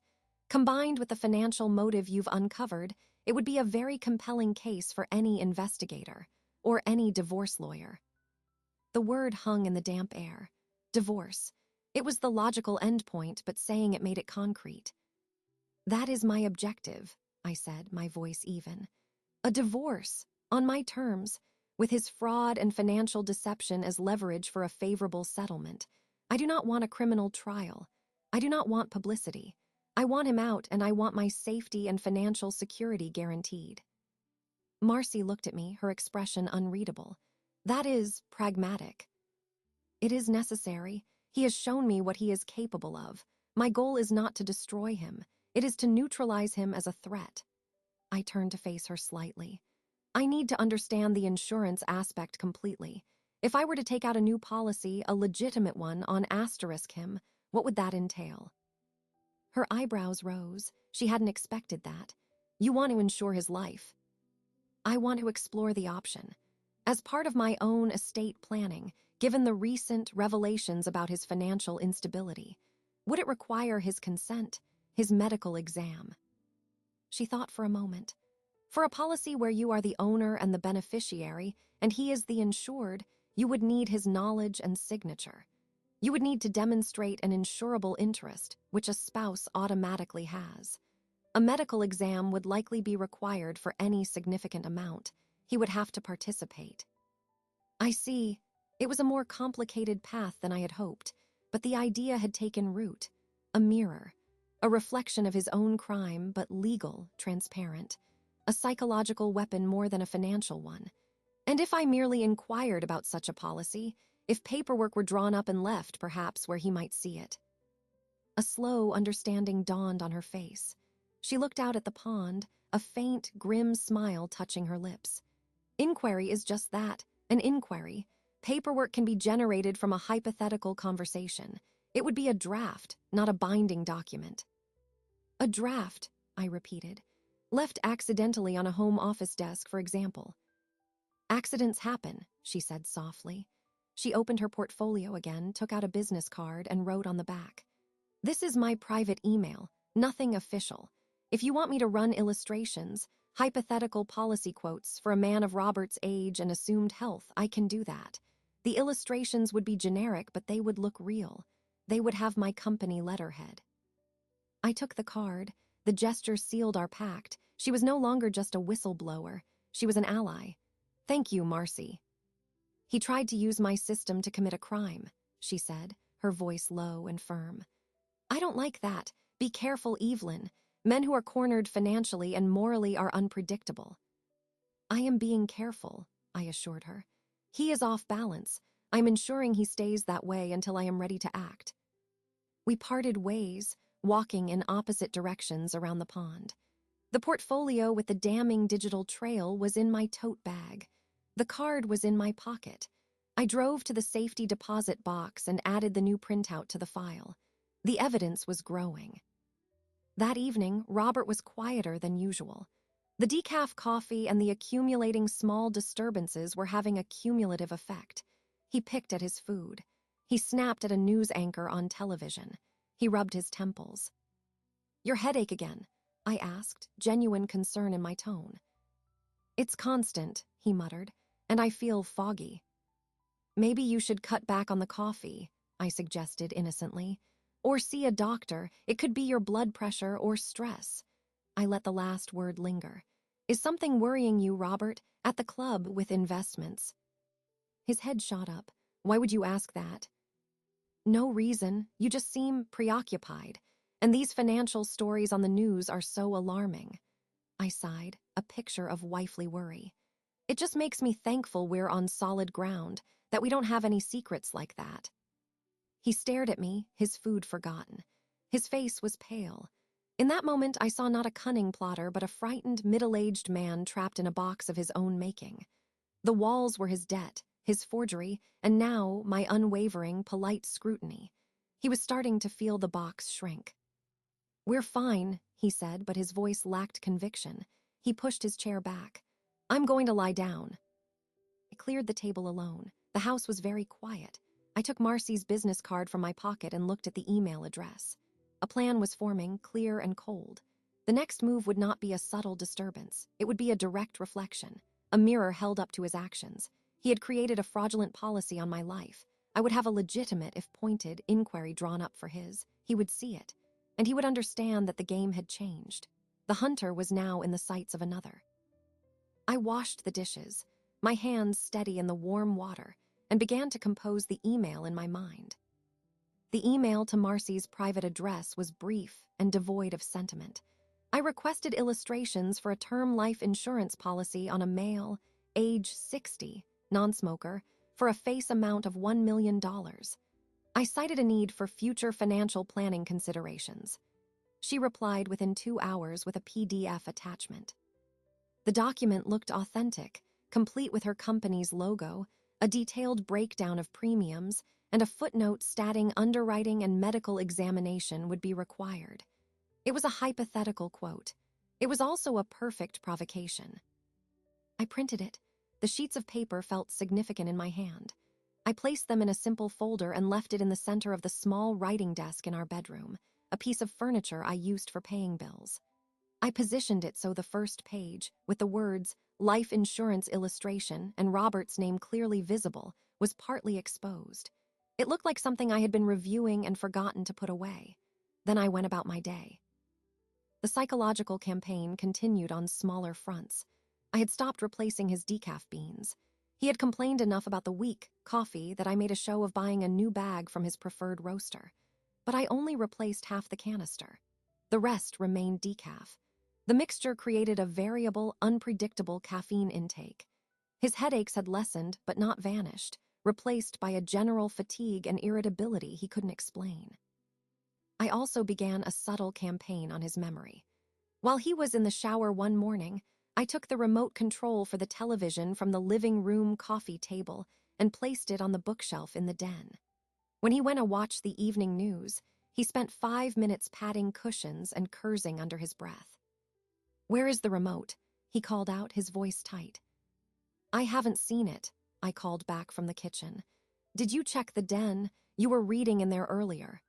Combined with the financial motive you've uncovered, it would be a very compelling case for any investigator or any divorce lawyer. The word hung in the damp air. Divorce. It was the logical endpoint, but saying it made it concrete. That is my objective, I said, my voice even. A divorce, on my terms, with his fraud and financial deception as leverage for a favorable settlement. I do not want a criminal trial. I do not want publicity. I want him out, and I want my safety and financial security guaranteed. Marcy looked at me, her expression unreadable. That is pragmatic. It is necessary. He has shown me what he is capable of. My goal is not to destroy him. It is to neutralize him as a threat. I turned to face her slightly. I need to understand the insurance aspect completely. If I were to take out a new policy, a legitimate one, on *him, what would that entail? Her eyebrows rose. She hadn't expected that. You want to insure his life. I want to explore the option. As part of my own estate planning, given the recent revelations about his financial instability, would it require his consent, his medical exam? She thought for a moment. For a policy where you are the owner and the beneficiary, and he is the insured, you would need his knowledge and signature. You would need to demonstrate an insurable interest, which a spouse automatically has. A medical exam would likely be required for any significant amount. He would have to participate. I see. It was a more complicated path than I had hoped, but the idea had taken root. A mirror. A reflection of his own crime, but legal, transparent. A psychological weapon more than a financial one. And if I merely inquired about such a policy, if paperwork were drawn up and left, perhaps, where he might see it. A slow understanding dawned on her face. She looked out at the pond, a faint, grim smile touching her lips. Inquiry is just that, an inquiry. Paperwork can be generated from a hypothetical conversation. It would be a draft, not a binding document. A draft, I repeated. Left accidentally on a home office desk, for example. Accidents happen, she said softly. She opened her portfolio again, took out a business card, and wrote on the back, "This is my private email, nothing official. If you want me to run illustrations, hypothetical policy quotes for a man of Robert's age and assumed health, I can do that. The illustrations would be generic, but they would look real. They would have my company letterhead." I took the card. The gesture sealed our pact. She was no longer just a whistleblower. She was an ally. "Thank you, Marcy." "He tried to use my system to commit a crime," she said, her voice low and firm. "I don't like that. Be careful, Evelyn. Men who are cornered financially and morally are unpredictable." "I am being careful," I assured her. "He is off balance. I'm ensuring he stays that way until I am ready to act." We parted ways, walking in opposite directions around the pond. The portfolio with the damning digital trail was in my tote bag. The card was in my pocket. I drove to the safety deposit box and added the new printout to the file. The evidence was growing. That evening, Robert was quieter than usual. The decaf coffee and the accumulating small disturbances were having a cumulative effect. He picked at his food. He snapped at a news anchor on television. He rubbed his temples. "Your headache again?" I asked, genuine concern in my tone. "It's constant," he muttered, "and I feel foggy." "Maybe you should cut back on the coffee," I suggested innocently. "Or see a doctor. It could be your blood pressure or stress." I let the last word linger. "Is something worrying you, Robert, at the club with investments?" His head shot up. "Why would you ask that?" "No reason. You just seem preoccupied. And these financial stories on the news are so alarming." I sighed, a picture of wifely worry. "It just makes me thankful we're on solid ground, that we don't have any secrets like that." He stared at me, his food forgotten. His face was pale. In that moment, I saw not a cunning plotter, but a frightened, middle-aged man trapped in a box of his own making. The walls were his debt, his forgery, and now my unwavering, polite scrutiny. He was starting to feel the box shrink. "We're fine," he said, but his voice lacked conviction. He pushed his chair back. "I'm going to lie down." I cleared the table alone. The house was very quiet. I took Marcy's business card from my pocket and looked at the email address. A plan was forming, clear and cold. The next move would not be a subtle disturbance. It would be a direct reflection, a mirror held up to his actions. He had created a fraudulent policy on my life. I would have a legitimate, if pointed, inquiry drawn up for his. He would see it, and he would understand that the game had changed. The hunter was now in the sights of another. I washed the dishes, my hands steady in the warm water, and began to compose the email in my mind. The email to Marcy's private address was brief and devoid of sentiment. I requested illustrations for a term life insurance policy on a male, age 60, non-smoker, for a face amount of $1 million. I cited a need for future financial planning considerations. She replied within 2 hours with a PDF attachment. The document looked authentic, complete with her company's logo, a detailed breakdown of premiums, and a footnote stating underwriting and medical examination would be required. It was a hypothetical quote. It was also a perfect provocation. I printed it. The sheets of paper felt significant in my hand. I placed them in a simple folder and left it in the center of the small writing desk in our bedroom, a piece of furniture I used for paying bills. I positioned it so the first page, with the words life insurance illustration and Robert's name clearly visible, was partly exposed. It looked like something I had been reviewing and forgotten to put away. Then I went about my day. The psychological campaign continued on smaller fronts. I had stopped replacing his decaf beans. He had complained enough about the weak coffee that I made a show of buying a new bag from his preferred roaster. But I only replaced half the canister. The rest remained decaf. The mixture created a variable, unpredictable caffeine intake. His headaches had lessened but not vanished, replaced by a general fatigue and irritability he couldn't explain. I also began a subtle campaign on his memory. While he was in the shower one morning, I took the remote control for the television from the living room coffee table and placed it on the bookshelf in the den. When he went to watch the evening news, he spent 5 minutes patting cushions and cursing under his breath. "Where is the remote?" he called out, his voice tight. I haven't seen it, I called back from the kitchen. Did you check the den? You were reading in there earlier.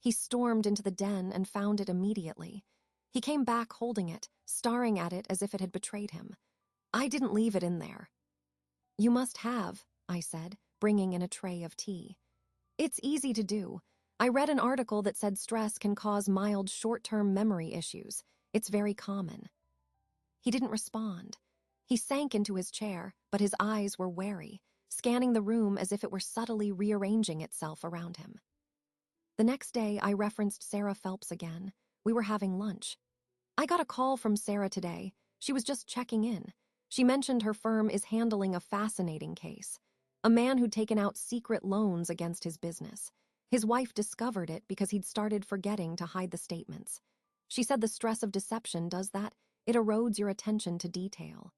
He stormed into the den and found it immediately. He came back holding it, staring at it as if it had betrayed him. I didn't leave it in there. You must have, I said, bringing in a tray of tea. It's easy to do. I read an article that said stress can cause mild short-term memory issues. It's very common. He didn't respond. He sank into his chair, but his eyes were wary, scanning the room as if it were subtly rearranging itself around him. The next day, I referenced Sarah Phelps again. We were having lunch. I got a call from Sarah today. She was just checking in. She mentioned her firm is handling a fascinating case. A man who'd taken out secret loans against his business. His wife discovered it because he'd started forgetting to hide the statements. She said the stress of deception does that. It erodes your attention to detail.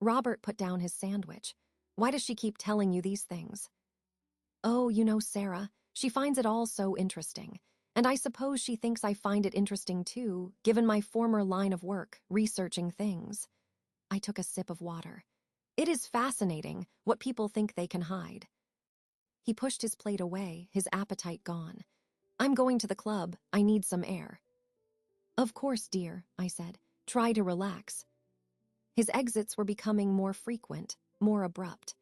Robert put down his sandwich. Why does she keep telling you these things? Oh, you know Sarah. She finds it all so interesting. And I suppose she thinks I find it interesting too, given my former line of work, researching things. I took a sip of water. It is fascinating what people think they can hide. He pushed his plate away, his appetite gone. I'm going to the club. I need some air. Of course, dear, I said. Try to relax. His exits were becoming more frequent, more abrupt.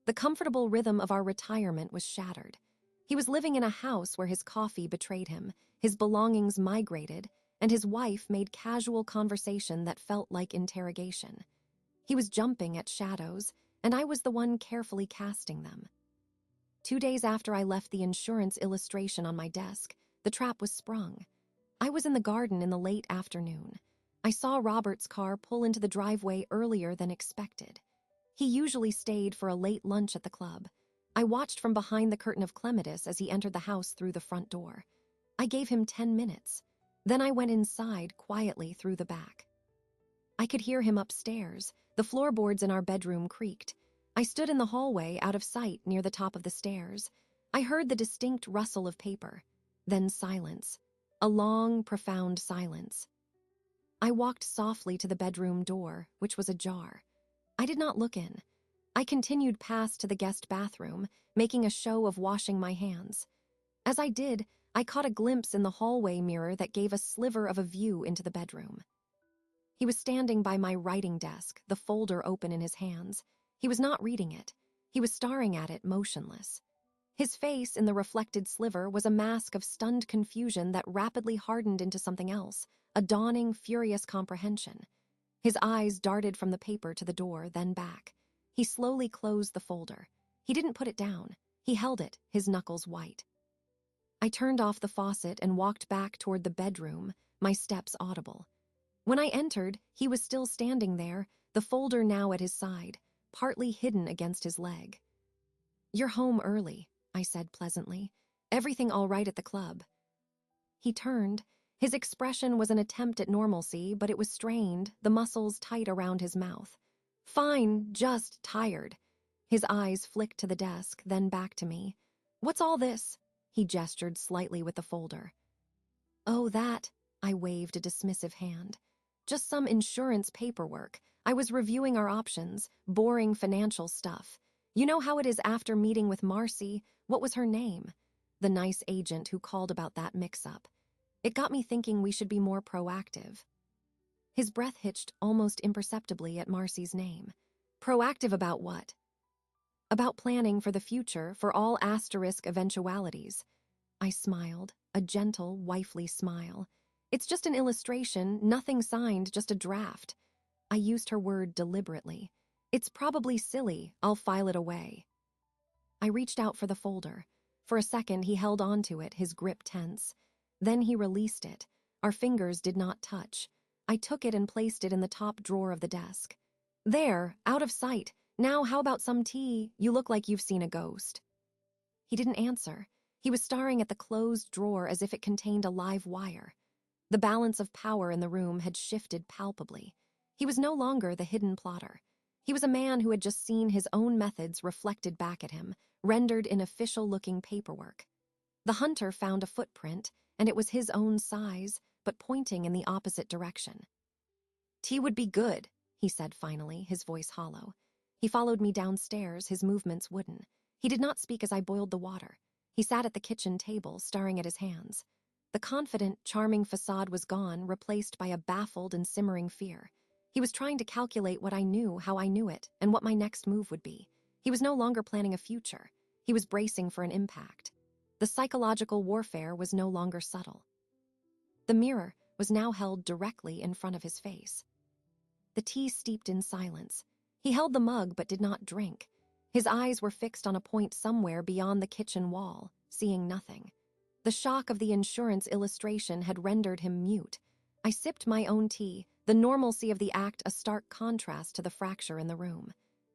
The comfortable rhythm of our retirement was shattered. He was living in a house where his coffee betrayed him, his belongings migrated, and his wife made casual conversation that felt like interrogation. He was jumping at shadows, and I was the one carefully casting them. 2 days after I left the insurance illustration on my desk, the trap was sprung. I was in the garden in the late afternoon. I saw Robert's car pull into the driveway earlier than expected. He usually stayed for a late lunch at the club. I watched from behind the curtain of clematis as he entered the house through the front door. I gave him 10 minutes. Then I went inside quietly through the back. I could hear him upstairs. The floorboards in our bedroom creaked. I stood in the hallway out of sight near the top of the stairs. I heard the distinct rustle of paper. Then silence. A long, profound silence. I walked softly to the bedroom door, which was ajar. I did not look in. I continued past to the guest bathroom, making a show of washing my hands. As I did, I caught a glimpse in the hallway mirror that gave a sliver of a view into the bedroom. He was standing by my writing desk, the folder open in his hands. He was not reading it. He was staring at it, motionless. His face in the reflected sliver was a mask of stunned confusion that rapidly hardened into something else, a dawning, furious comprehension. His eyes darted from the paper to the door, then back. He slowly closed the folder. He didn't put it down. He held it, his knuckles white. I turned off the faucet and walked back toward the bedroom, my steps audible. When I entered, he was still standing there, the folder now at his side, partly hidden against his leg. You're home early, I said pleasantly. Everything all right at the club? He turned. His expression was an attempt at normalcy, but it was strained, the muscles tight around his mouth. Fine, just tired. His eyes flicked to the desk, then back to me. What's all this? He gestured slightly with the folder. Oh, that, I waved a dismissive hand. Just some insurance paperwork. I was reviewing our options, boring financial stuff. You know how it is after meeting with Marcy. What was her name? The nice agent who called about that mix-up. It got me thinking we should be more proactive. His breath hitched almost imperceptibly at Marcy's name. Proactive about what? About planning for the future, for all asterisk eventualities. I smiled, a gentle, wifely smile. It's just an illustration, nothing signed, just a draft. I used her word deliberately. It's probably silly, I'll file it away. I reached out for the folder. For a second, he held on to it, his grip tense. Then he released it. Our fingers did not touch. I took it and placed it in the top drawer of the desk. There, out of sight. Now how about some tea? You look like you've seen a ghost. He didn't answer. He was staring at the closed drawer as if it contained a live wire. The balance of power in the room had shifted palpably. He was no longer the hidden plotter. He was a man who had just seen his own methods reflected back at him, rendered in official-looking paperwork. The hunter found a footprint, and it was his own size, but pointing in the opposite direction. Tea would be good, he said finally, his voice hollow. He followed me downstairs, his movements wooden. He did not speak as I boiled the water. He sat at the kitchen table, staring at his hands. The confident, charming facade was gone, replaced by a baffled and simmering fear. He was trying to calculate what I knew, how I knew it, and what my next move would be. He was no longer planning a future. He was bracing for an impact. The psychological warfare was no longer subtle. The mirror was now held directly in front of his face. The tea steeped in silence. He held the mug but did not drink. His eyes were fixed on a point somewhere beyond the kitchen wall, seeing nothing. The shock of the insurance illustration had rendered him mute. I sipped my own tea, the normalcy of the act a stark contrast to the fracture in the room.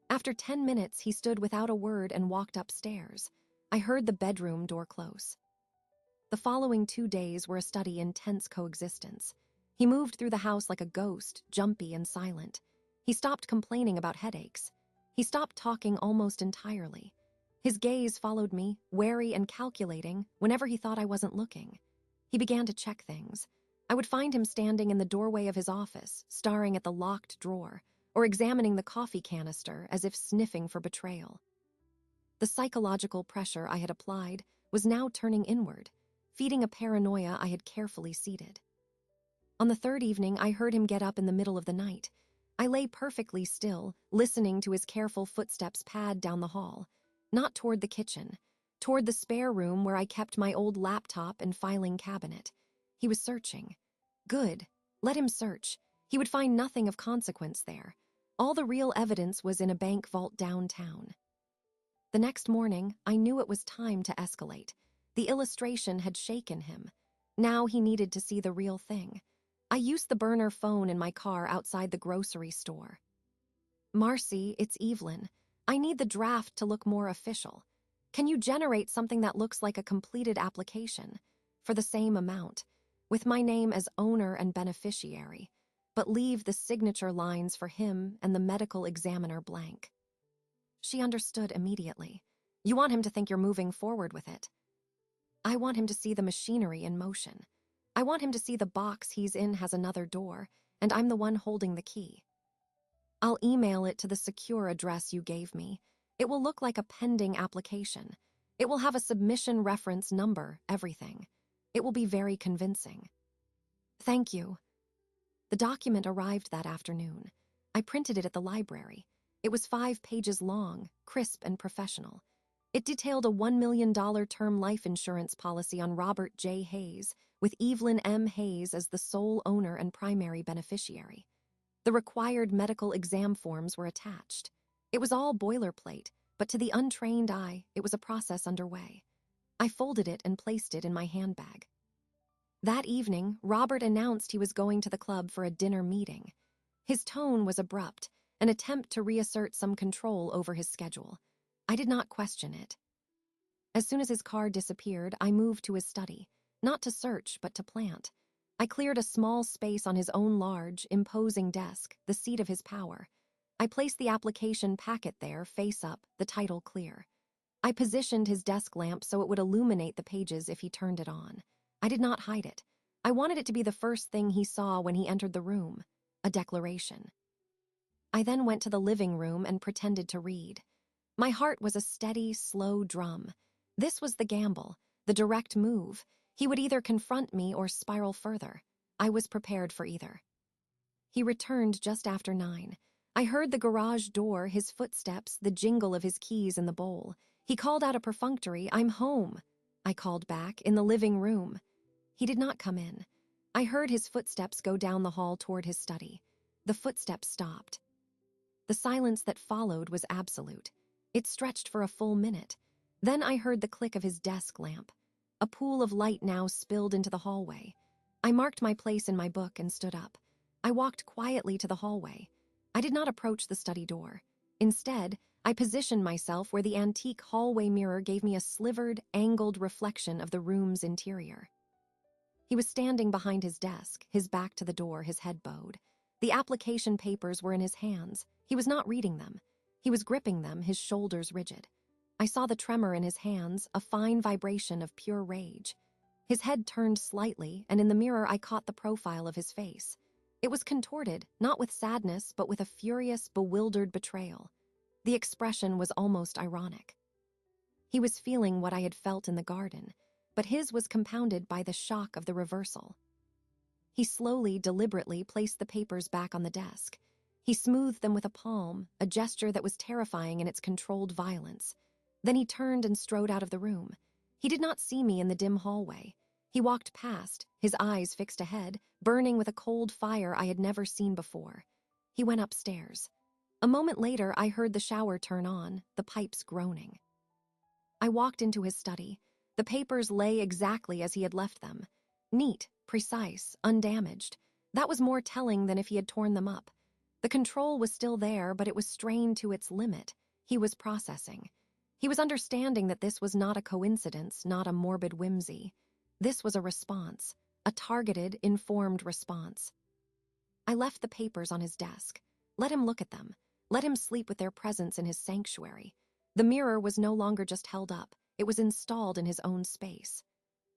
After 10 minutes, he stood without a word and walked upstairs. I heard the bedroom door close. The following 2 days were a study in tense coexistence. He moved through the house like a ghost, jumpy and silent. He stopped complaining about headaches. He stopped talking almost entirely. His gaze followed me, wary and calculating, whenever he thought I wasn't looking. He began to check things. I would find him standing in the doorway of his office, staring at the locked drawer, or examining the coffee canister as if sniffing for betrayal. The psychological pressure I had applied was now turning inward, feeding a paranoia I had carefully seeded. On the 3rd evening, I heard him get up in the middle of the night. I lay perfectly still, listening to his careful footsteps pad down the hall, not toward the kitchen, toward the spare room where I kept my old laptop and filing cabinet. He was searching. Good. Let him search. He would find nothing of consequence there. All the real evidence was in a bank vault downtown. The next morning, I knew it was time to escalate. The illustration had shaken him. Now he needed to see the real thing. I used the burner phone in my car outside the grocery store. "Marcy, it's Evelyn. I need the draft to look more official. Can you generate something that looks like a completed application for the same amount, with my name as owner and beneficiary, but leave the signature lines for him and the medical examiner blank?" She understood immediately. "You want him to think you're moving forward with it." "I want him to see the machinery in motion. I want him to see the box he's in has another door, and I'm the one holding the key. I'll email it to the secure address you gave me. It will look like a pending application. It will have a submission reference number, everything. It will be very convincing." "Thank you." The document arrived that afternoon. I printed it at the library. It was 5 pages long, crisp and professional. It detailed a $1 million term life insurance policy on Robert J. Hayes, with Evelyn M. Hayes as the sole owner and primary beneficiary. The required medical exam forms were attached. It was all boilerplate, but to the untrained eye, it was a process underway. I folded it and placed it in my handbag. That evening, Robert announced he was going to the club for a dinner meeting. His tone was abrupt, an attempt to reassert some control over his schedule. I did not question it. As soon as his car disappeared, I moved to his study, not to search, but to plant. I cleared a small space on his own large, imposing desk, the seat of his power. I placed the application packet there, face up, the title clear. I positioned his desk lamp so it would illuminate the pages if he turned it on. I did not hide it. I wanted it to be the first thing he saw when he entered the room, a declaration. I then went to the living room and pretended to read. My heart was a steady, slow drum. This was the gamble, the direct move. He would either confront me or spiral further. I was prepared for either. He returned just after 9. I heard the garage door, his footsteps, the jingle of his keys in the bowl. He called out a perfunctory, "I'm home." I called back, "In the living room." He did not come in. I heard his footsteps go down the hall toward his study. The footsteps stopped. The silence that followed was absolute. It stretched for a full minute. Then I heard the click of his desk lamp. A pool of light now spilled into the hallway. I marked my place in my book and stood up. I walked quietly to the hallway. I did not approach the study door. Instead, I positioned myself where the antique hallway mirror gave me a slivered, angled reflection of the room's interior. He was standing behind his desk, his back to the door, his head bowed. The application papers were in his hands. He was not reading them. He was gripping them, his shoulders rigid. I saw the tremor in his hands, a fine vibration of pure rage. His head turned slightly, and in the mirror I caught the profile of his face. It was contorted, not with sadness, but with a furious, bewildered betrayal. The expression was almost ironic. He was feeling what I had felt in the garden, but his was compounded by the shock of the reversal. He slowly, deliberately placed the papers back on the desk. He smoothed them with a palm, a gesture that was terrifying in its controlled violence. Then he turned and strode out of the room. He did not see me in the dim hallway. He walked past, his eyes fixed ahead, burning with a cold fire I had never seen before. He went upstairs. A moment later, I heard the shower turn on, the pipes groaning. I walked into his study. The papers lay exactly as he had left them. Neat, precise, undamaged. That was more telling than if he had torn them up. The control was still there, but it was strained to its limit. He was processing. He was understanding that this was not a coincidence, not a morbid whimsy. This was a response, a targeted, informed response. I left the papers on his desk. Let him look at them. Let him sleep with their presence in his sanctuary. The mirror was no longer just held up. It was installed in his own space.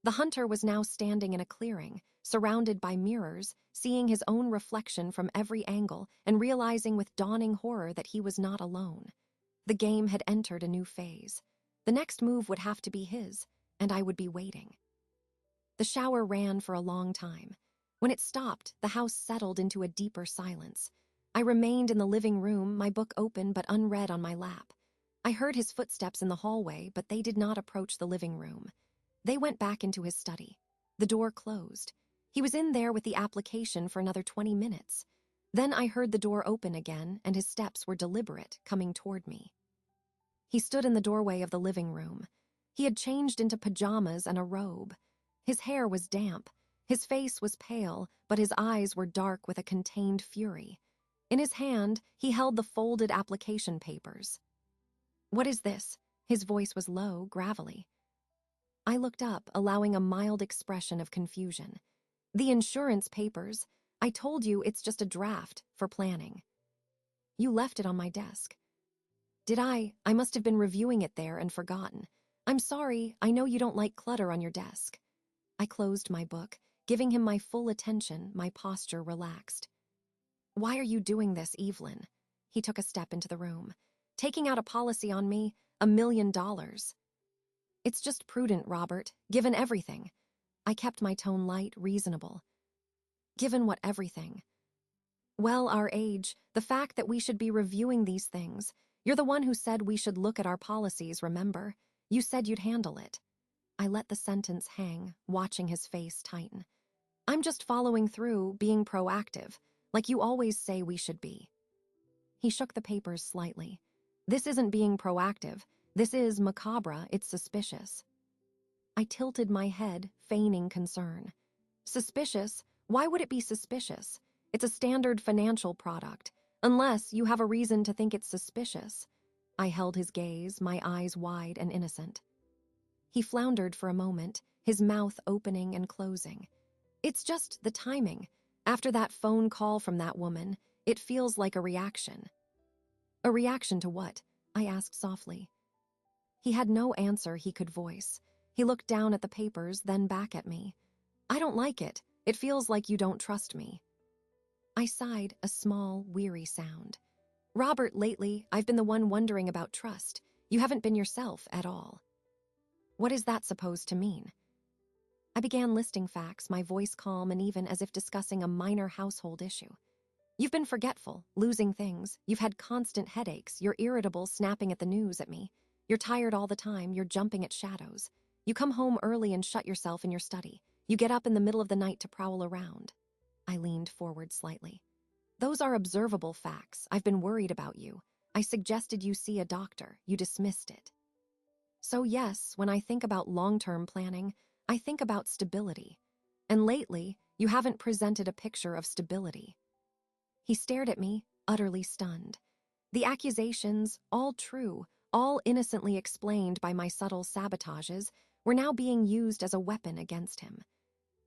The hunter was now standing in a clearing, surrounded by mirrors, seeing his own reflection from every angle and realizing with dawning horror that he was not alone. The game had entered a new phase. The next move would have to be his, and I would be waiting. The shower ran for a long time. When it stopped, the house settled into a deeper silence. I remained in the living room, my book open but unread on my lap. I heard his footsteps in the hallway, but they did not approach the living room. They went back into his study. The door closed. He was in there with the application for another 20 minutes. Then I heard the door open again, and his steps were deliberate, coming toward me. He stood in the doorway of the living room. He had changed into pajamas and a robe. His hair was damp. His face was pale, but his eyes were dark with a contained fury. In his hand, he held the folded application papers. "What is this?" His voice was low, gravelly. I looked up, allowing a mild expression of confusion. "The insurance papers. I told you it's just a draft for planning." "You left it on my desk." "Did I? I must have been reviewing it there and forgotten. I'm sorry, I know you don't like clutter on your desk." I closed my book, giving him my full attention, my posture relaxed. "Why are you doing this, Evelyn?" He took a step into the room. "Taking out a policy on me, $1 million. It's just prudent, Robert, given everything." I kept my tone light, reasonable. "Given what everything?" "Well, our age, the fact that we should be reviewing these things. You're the one who said we should look at our policies, remember? You said you'd handle it." I let the sentence hang, watching his face tighten. "I'm just following through, being proactive, like you always say we should be." He shook the papers slightly. "This isn't being proactive. This is macabre, it's suspicious." I tilted my head, feigning concern. "Suspicious? Why would it be suspicious? It's a standard financial product, unless you have a reason to think it's suspicious." I held his gaze, my eyes wide and innocent. He floundered for a moment, his mouth opening and closing. "It's just the timing. After that phone call from that woman, it feels like a reaction." "A reaction to what?" I asked softly. He had no answer he could voice. He looked down at the papers, then back at me. "I don't like it. It feels like you don't trust me." I sighed, a small, weary sound. "Robert, lately, I've been the one wondering about trust. You haven't been yourself at all." "What is that supposed to mean?" I began listing facts, my voice calm and even as if discussing a minor household issue. "You've been forgetful, losing things. You've had constant headaches. You're irritable, snapping at the news at me. You're tired all the time. You're jumping at shadows. You come home early and shut yourself in your study. You get up in the middle of the night to prowl around." I leaned forward slightly. "Those are observable facts. I've been worried about you. I suggested you see a doctor. You dismissed it." "So yes, when I think about long-term planning, I think about stability. And lately, you haven't presented a picture of stability." He stared at me, utterly stunned. The accusations, all true, all innocently explained by my subtle sabotages, were now being used as a weapon against him.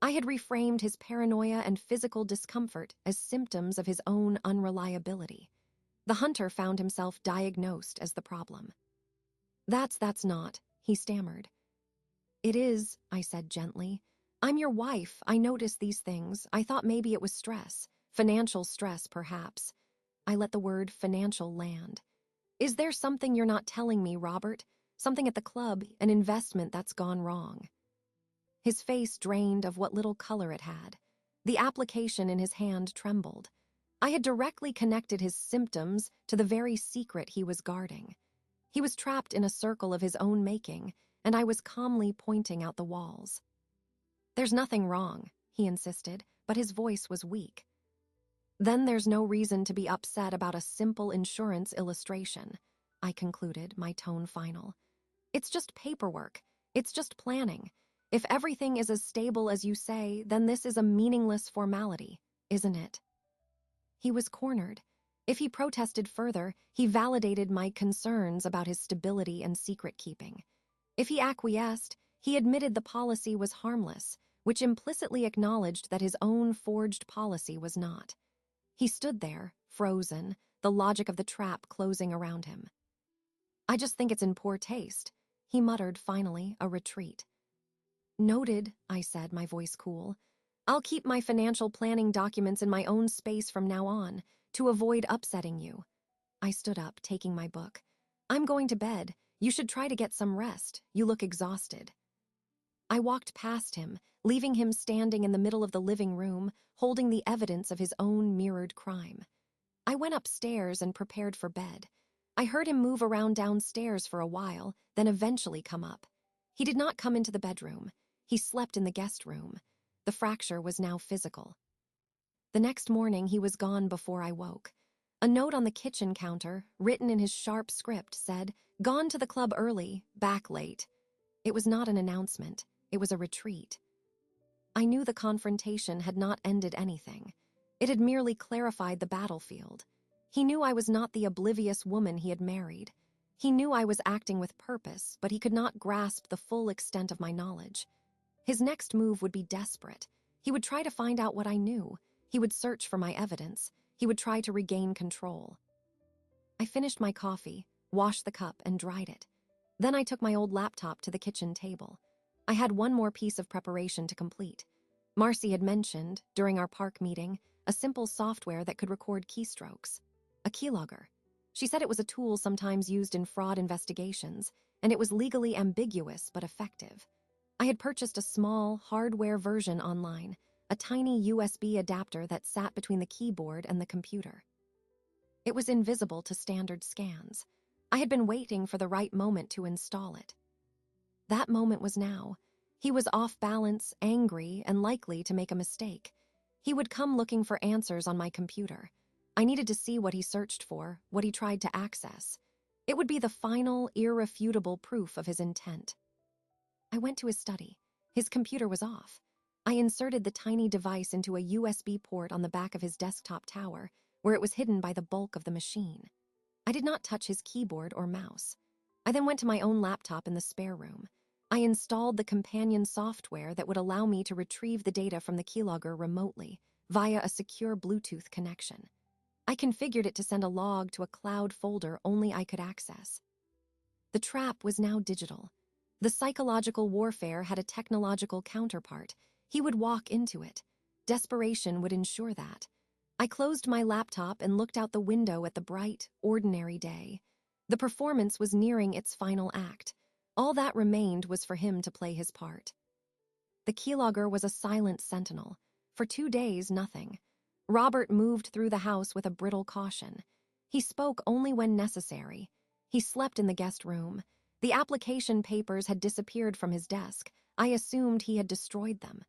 I had reframed his paranoia and physical discomfort as symptoms of his own unreliability. The hunter found himself diagnosed as the problem. That's not," he stammered. "It is," I said gently. "I'm your wife. I notice these things. I thought maybe it was stress. Financial stress, perhaps." I let the word financial land. Is there something you're not telling me, Robert? Something at the club, an investment that's gone wrong. His face drained of what little color it had. The application in his hand trembled. I had directly connected his symptoms to the very secret he was guarding. He was trapped in a circle of his own making, and I was calmly pointing out the walls. There's nothing wrong, he insisted, but his voice was weak. Then there's no reason to be upset about a simple insurance illustration, I concluded, my tone final. It's just paperwork. It's just planning. If everything is as stable as you say, then this is a meaningless formality, isn't it? He was cornered. If he protested further, he validated my concerns about his stability and secret-keeping. If he acquiesced, he admitted the policy was harmless, which implicitly acknowledged that his own forged policy was not. He stood there, frozen, the logic of the trap closing around him. I just think it's in poor taste, he muttered finally, a retreat. Noted, I said, my voice cool. I'll keep my financial planning documents in my own space from now on, to avoid upsetting you. I stood up, taking my book. I'm going to bed. You should try to get some rest. You look exhausted. I walked past him, leaving him standing in the middle of the living room, holding the evidence of his own mirrored crime. I went upstairs and prepared for bed. I heard him move around downstairs for a while, then eventually come up. He did not come into the bedroom. He slept in the guest room. The fracture was now physical. The next morning, he was gone before I woke. A note on the kitchen counter, written in his sharp script, said, "Gone to the club early, back late." It was not an announcement. It was a retreat. I knew the confrontation had not ended anything. It had merely clarified the battlefield. He knew I was not the oblivious woman he had married. He knew I was acting with purpose, but he could not grasp the full extent of my knowledge. His next move would be desperate. He would try to find out what I knew. He would search for my evidence. He would try to regain control. I finished my coffee, washed the cup, and dried it. Then I took my old laptop to the kitchen table. I had one more piece of preparation to complete. Marcy had mentioned, during our park meeting, a simple software that could record keystrokes. A keylogger. She said it was a tool sometimes used in fraud investigations, and it was legally ambiguous but effective. I had purchased a small, hardware version online, a tiny USB adapter that sat between the keyboard and the computer. It was invisible to standard scans. I had been waiting for the right moment to install it. That moment was now. He was off balance, angry, and likely to make a mistake. He would come looking for answers on my computer. I needed to see what he searched for, what he tried to access. It would be the final, irrefutable proof of his intent. I went to his study. His computer was off. I inserted the tiny device into a USB port on the back of his desktop tower, where it was hidden by the bulk of the machine. I did not touch his keyboard or mouse. I then went to my own laptop in the spare room. I installed the companion software that would allow me to retrieve the data from the keylogger remotely, via a secure Bluetooth connection. I configured it to send a log to a cloud folder only I could access. The trap was now digital. The psychological warfare had a technological counterpart. He would walk into it. Desperation would ensure that. I closed my laptop and looked out the window at the bright, ordinary day. The performance was nearing its final act. All that remained was for him to play his part. The keylogger was a silent sentinel. For 2 days, nothing. Robert moved through the house with a brittle caution. He spoke only when necessary. He slept in the guest room. The application papers had disappeared from his desk. I assumed he had destroyed them.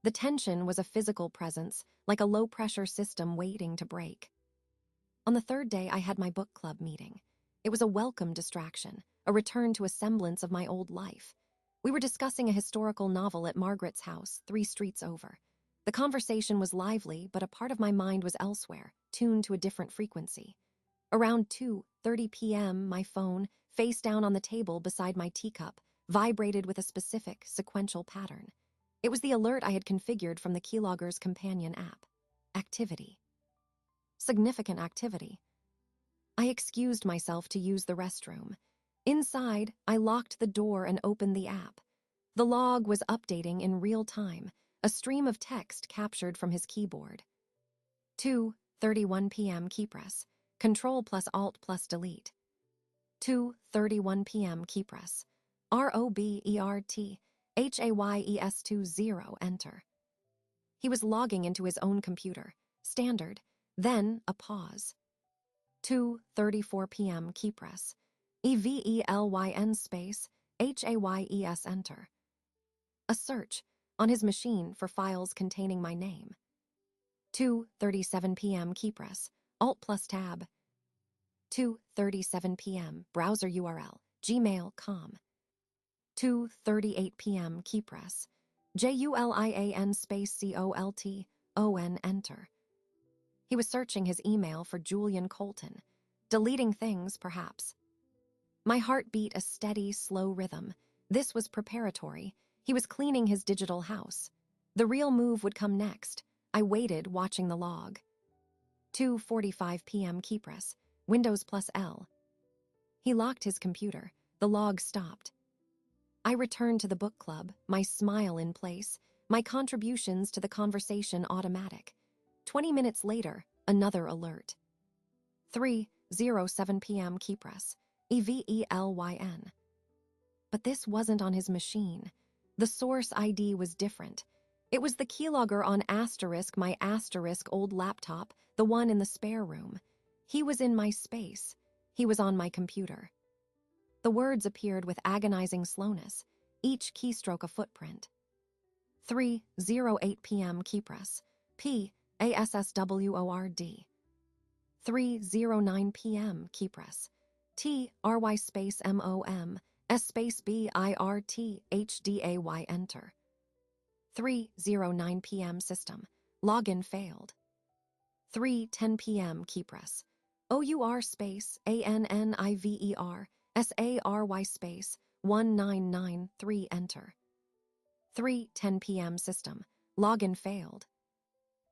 The tension was a physical presence, like a low-pressure system waiting to break. On the third day, I had my book club meeting. It was a welcome distraction, a return to a semblance of my old life. We were discussing a historical novel at Margaret's house, 3 streets over. The conversation was lively, but a part of my mind was elsewhere, tuned to a different frequency. Around 2:30 p.m., my phone, face down on the table beside my teacup, vibrated with a specific, sequential pattern. It was the alert I had configured from the keylogger's companion app. Activity. Significant activity. I excused myself to use the restroom. Inside, I locked the door and opened the app. The log was updating in real time, a stream of text captured from his keyboard. 2:31 p.m. keypress. Control plus Alt plus Delete. 2:31 p.m. Keypress. ROBERT HAYES20 enter. He was logging into his own computer. Standard. Then a pause. 2:34 p.m. Keypress. EVELYN space HAYES enter. A search on his machine for files containing my name. 2:37 p.m. Keypress. Alt plus tab. 2:37 p.m. Browser URL. gmail.com. 2:38 p.m. Keypress. JULIAN space COLTON enter. He was searching his email for Julian Colton. Deleting things, perhaps. My heart beat a steady, slow rhythm. This was preparatory. He was cleaning his digital house. The real move would come next. I waited, watching the log. 2:45 p.m. Keypress. Windows plus L. He locked his computer. The log stopped. I returned to the book club, my smile in place, my contributions to the conversation automatic. 20 minutes later, another alert. 3:07 p.m. Keypress. EVELYN. But this wasn't on his machine. The source ID was different. It was the keylogger on my old laptop, the one in the spare room. He was in my space. He was on my computer. The words appeared with agonizing slowness, each keystroke a footprint. 3:08 p.m. Keypress. PASSWORD. 3:09 p.m. Keypress. TRY space MOM S space BIRTHDAY enter. 3:09 p.m. System. Login failed. 3:10 p.m. Keypress. OUR space ANNIVER SARY space 1993 enter. 3:10 p.m. System. Login failed.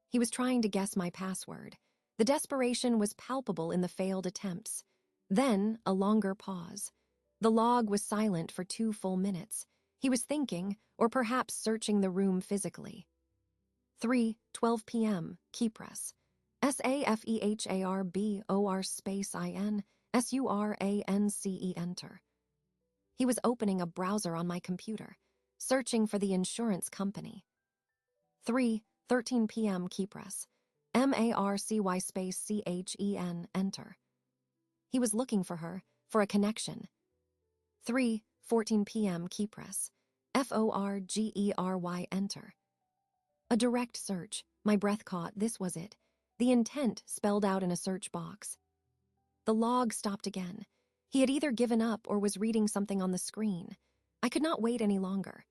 He was trying to guess my password. The desperation was palpable in the failed attempts. Then, a longer pause. The log was silent for 2 full minutes. He was thinking, or perhaps searching the room physically. 3:12 p.m. Keypress. SAFEHARBOR space INSURANCE enter. He was opening a browser on my computer, searching for the insurance company. 3:13 p.m. Keypress. MARCY space CHEN enter. He was looking for her, for a connection. 3:14 p.m. Keypress. FORGERY enter. A direct search. My breath caught. This was it. The intent spelled out in a search box. The log stopped again. He had either given up or was reading something on the screen. I could not wait any longer.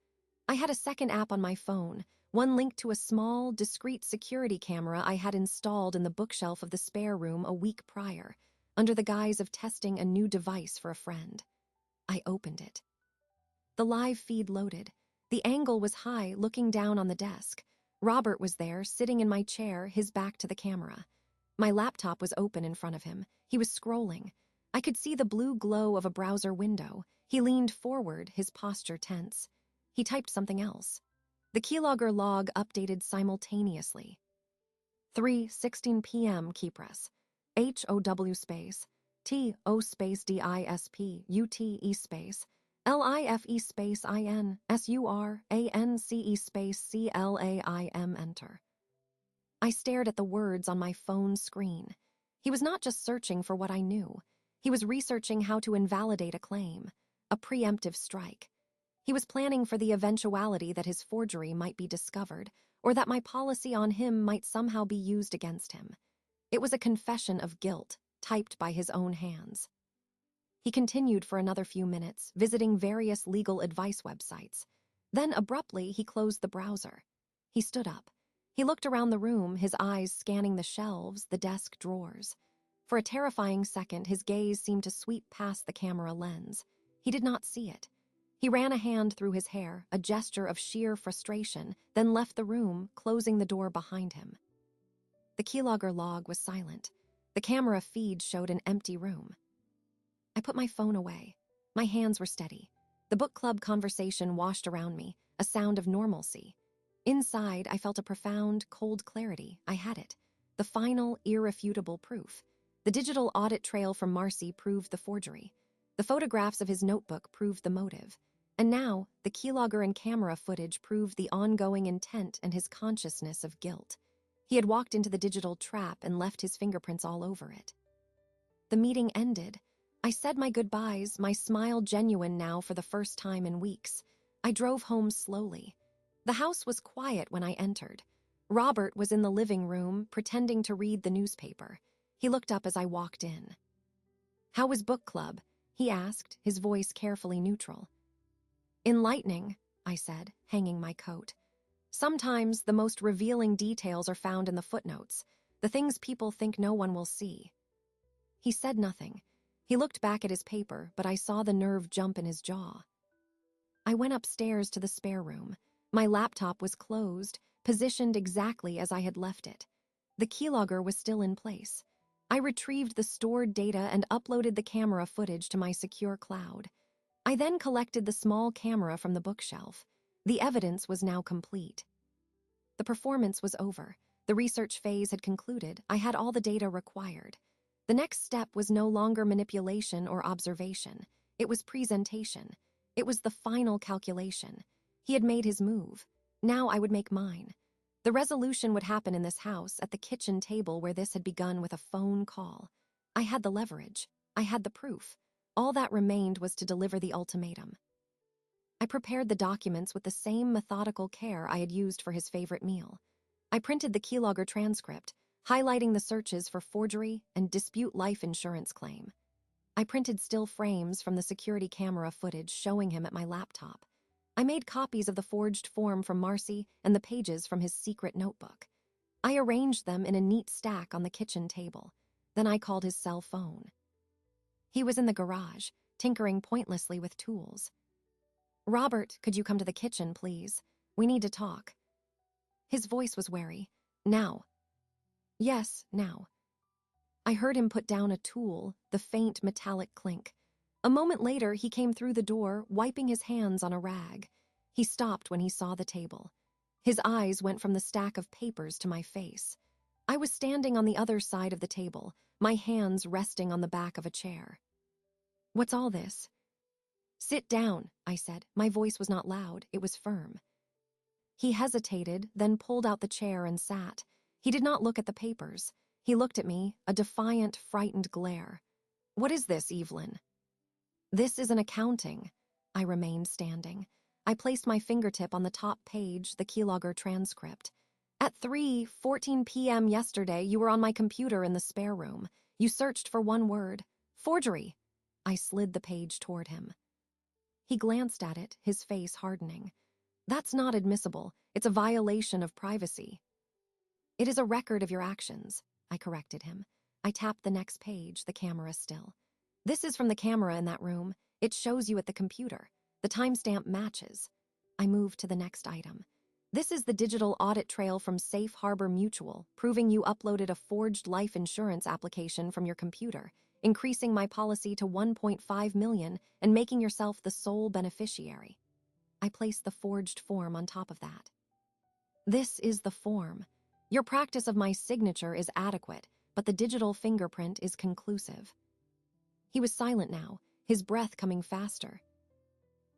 I had a second app on my phone, one linked to a small, discreet security camera I had installed in the bookshelf of the spare room a week prior, under the guise of testing a new device for a friend. I opened it. The live feed loaded. The angle was high, looking down on the desk. Robert was there, sitting in my chair, his back to the camera. My laptop was open in front of him. He was scrolling. I could see the blue glow of a browser window. He leaned forward, his posture tense. He typed something else. The keylogger log updated simultaneously. 3:16 p.m. Keypress. HOW space. TO space DISP UTE space. LIFE space INSURANCE space CLAIM enter. I stared at the words on my phone screen. He was not just searching for what I knew. He was researching how to invalidate a claim, a preemptive strike. He was planning for the eventuality that his forgery might be discovered, or that my policy on him might somehow be used against him. It was a confession of guilt, typed by his own hands. He continued for another few minutes, visiting various legal advice websites. Then, abruptly, he closed the browser. He stood up. He looked around the room, his eyes scanning the shelves, the desk drawers. For a terrifying second, his gaze seemed to sweep past the camera lens. He did not see it. He ran a hand through his hair, a gesture of sheer frustration, then left the room, closing the door behind him. The keylogger log was silent. The camera feed showed an empty room. I put my phone away. My hands were steady. The book club conversation washed around me, a sound of normalcy. Inside, I felt a profound, cold clarity. I had it. The final, irrefutable proof. The digital audit trail from Marcy proved the forgery. The photographs of his notebook proved the motive. And now, the keylogger and camera footage proved the ongoing intent and his consciousness of guilt. He had walked into the digital trap and left his fingerprints all over it. The meeting ended. I said my goodbyes, my smile genuine now for the first time in weeks. I drove home slowly. The house was quiet when I entered. Robert was in the living room, pretending to read the newspaper. He looked up as I walked in. "How was book club?" he asked, his voice carefully neutral. "Enlightening," I said, hanging my coat. "Sometimes the most revealing details are found in the footnotes, the things people think no one will see." He said nothing. He looked back at his paper, but I saw the nerve jump in his jaw. I went upstairs to the spare room. My laptop was closed, positioned exactly as I had left it. The keylogger was still in place. I retrieved the stored data and uploaded the camera footage to my secure cloud. I then collected the small camera from the bookshelf. The evidence was now complete. The performance was over. The research phase had concluded. I had all the data required. The next step was no longer manipulation or observation. It was presentation. It was the final calculation. He had made his move. Now I would make mine. The resolution would happen in this house, at the kitchen table where this had begun with a phone call. I had the leverage. I had the proof. All that remained was to deliver the ultimatum. I prepared the documents with the same methodical care I had used for his favorite meal. I printed the keylogger transcript, highlighting the searches for forgery and dispute life insurance claim. I printed still frames from the security camera footage showing him at my laptop. I made copies of the forged form from Marcy and the pages from his secret notebook. I arranged them in a neat stack on the kitchen table. Then I called his cell phone. He was in the garage, tinkering pointlessly with tools. "Robert, could you come to the kitchen, please? We need to talk." His voice was wary. "Now." "Yes, now." I heard him put down a tool, the faint metallic clink. A moment later, he came through the door, wiping his hands on a rag. He stopped when he saw the table. His eyes went from the stack of papers to my face. I was standing on the other side of the table, my hands resting on the back of a chair. "What's all this?" "Sit down," I said. My voice was not loud, it was firm. He hesitated, then pulled out the chair and sat. He did not look at the papers. He looked at me, a defiant, frightened glare. "What is this, Evelyn?" "This is an accounting." I remained standing. I placed my fingertip on the top page, the keylogger transcript. "At 3:14 p.m. yesterday, you were on my computer in the spare room. You searched for one word: forgery." I slid the page toward him. He glanced at it, his face hardening. "That's not admissible. It's a violation of privacy." "It is a record of your actions," I corrected him. I tapped the next page, the camera still. "This is from the camera in that room. It shows you at the computer. The timestamp matches." I moved to the next item. "This is the digital audit trail from Safe Harbor Mutual, proving you uploaded a forged life insurance application from your computer, increasing my policy to 1.5 million and making yourself the sole beneficiary." I placed the forged form on top of that. "This is the form. Your practice of my signature is adequate, but the digital fingerprint is conclusive." He was silent now, his breath coming faster.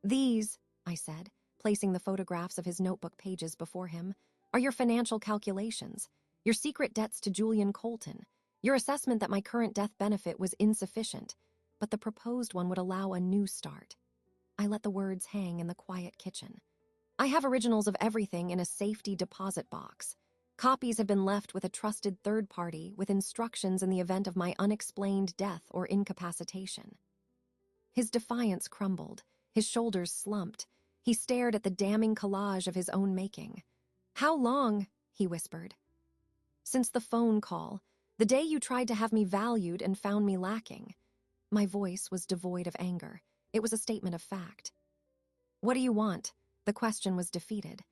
"These," I said, placing the photographs of his notebook pages before him, "are your financial calculations, your secret debts to Julian Colton, your assessment that my current death benefit was insufficient, but the proposed one would allow a new start." I let the words hang in the quiet kitchen. "I have originals of everything in a safety deposit box. Copies have been left with a trusted third party with instructions in the event of my unexplained death or incapacitation." His defiance crumbled. His shoulders slumped. He stared at the damning collage of his own making. "How long?" he whispered. "Since the phone call, the day you tried to have me valued and found me lacking." My voice was devoid of anger. It was a statement of fact. "What do you want?" The question was defeated.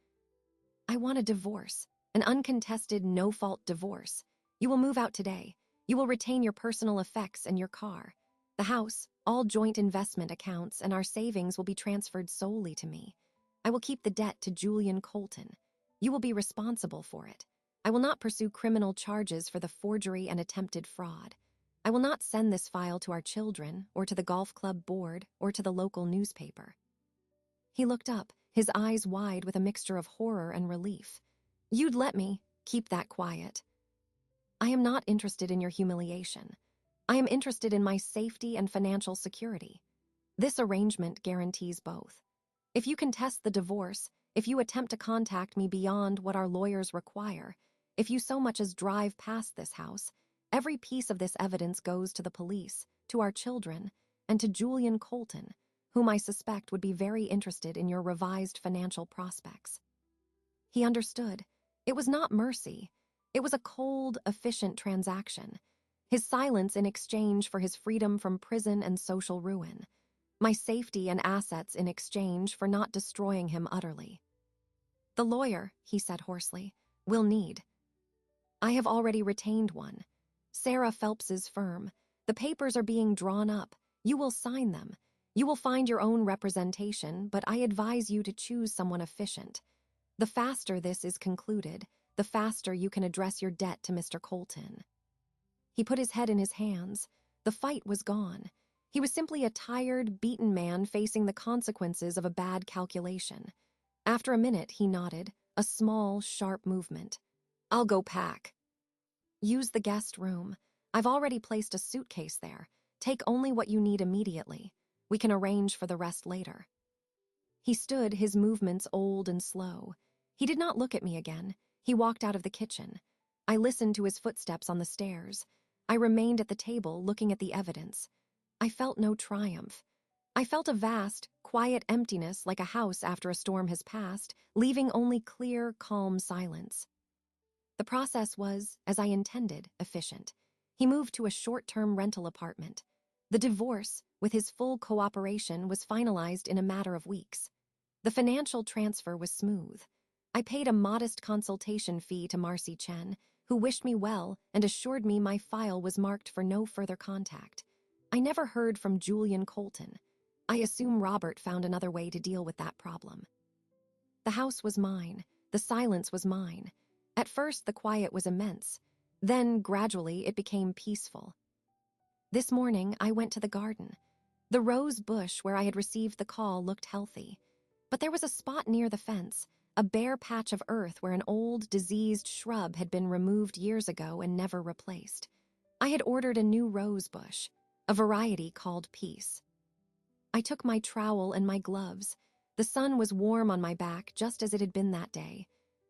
"I want a divorce, an uncontested, no-fault divorce. You will move out today. You will retain your personal effects and your car. The house, all joint investment accounts, and our savings will be transferred solely to me. I will keep the debt to Julian Colton. You will be responsible for it. I will not pursue criminal charges for the forgery and attempted fraud. I will not send this file to our children, or to the golf club board, or to the local newspaper." He looked up, his eyes wide with a mixture of horror and relief. "You'd let me keep that quiet." "I am not interested in your humiliation. I am interested in my safety and financial security. This arrangement guarantees both. If you contest the divorce, if you attempt to contact me beyond what our lawyers require, if you so much as drive past this house, every piece of this evidence goes to the police, to our children, and to Julian Colton, whom I suspect would be very interested in your revised financial prospects." He understood. It was not mercy. It was a cold, efficient transaction. His silence in exchange for his freedom from prison and social ruin. My safety and assets in exchange for not destroying him utterly. "The lawyer," he said hoarsely, "will need. I have already retained one. Sarah Phelps's firm. The papers are being drawn up. You will sign them. You will find your own representation, but I advise you to choose someone efficient. The faster this is concluded, the faster you can address your debt to Mr. Colton." He put his head in his hands. The fight was gone. He was simply a tired, beaten man facing the consequences of a bad calculation. After a minute, he nodded, a small, sharp movement. "I'll go pack." "Use the guest room. I've already placed a suitcase there. Take only what you need immediately. We can arrange for the rest later." He stood, his movements old and slow. He did not look at me again. He walked out of the kitchen. I listened to his footsteps on the stairs. I remained at the table, looking at the evidence. I felt no triumph. I felt a vast, quiet emptiness like a house after a storm has passed, leaving only clear, calm silence. The process was, as I intended, efficient. He moved to a short-term rental apartment. The divorce, with his full cooperation, was finalized in a matter of weeks. The financial transfer was smooth. I paid a modest consultation fee to Marcy Chen, who wished me well and assured me my file was marked for no further contact. I never heard from Julian Colton. I assume Robert found another way to deal with that problem. The house was mine. The silence was mine. At first, the quiet was immense. Then, gradually, it became peaceful. This morning, I went to the garden. The rose bush where I had received the call looked healthy. But there was a spot near the fence, a bare patch of earth where an old, diseased shrub had been removed years ago and never replaced. I had ordered a new rose bush, a variety called Peace. I took my trowel and my gloves. The sun was warm on my back just as it had been that day.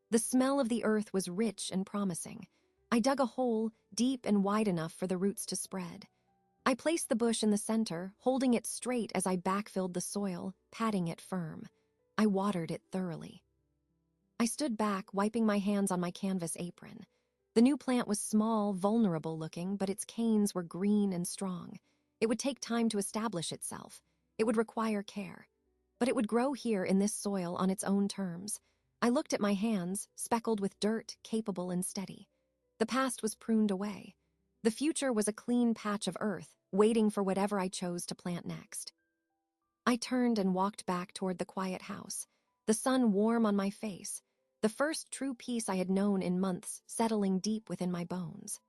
The smell of the earth was rich and promising. I dug a hole deep and wide enough for the roots to spread. I placed the bush in the center, holding it straight as I backfilled the soil, patting it firm. I watered it thoroughly. I stood back, wiping my hands on my canvas apron. The new plant was small, vulnerable-looking, but its canes were green and strong. It would take time to establish itself. It would require care. But it would grow here in this soil on its own terms. I looked at my hands, speckled with dirt, capable and steady. The past was pruned away. The future was a clean patch of earth, waiting for whatever I chose to plant next. I turned and walked back toward the quiet house, the sun warm on my face, the first true peace I had known in months settling deep within my bones.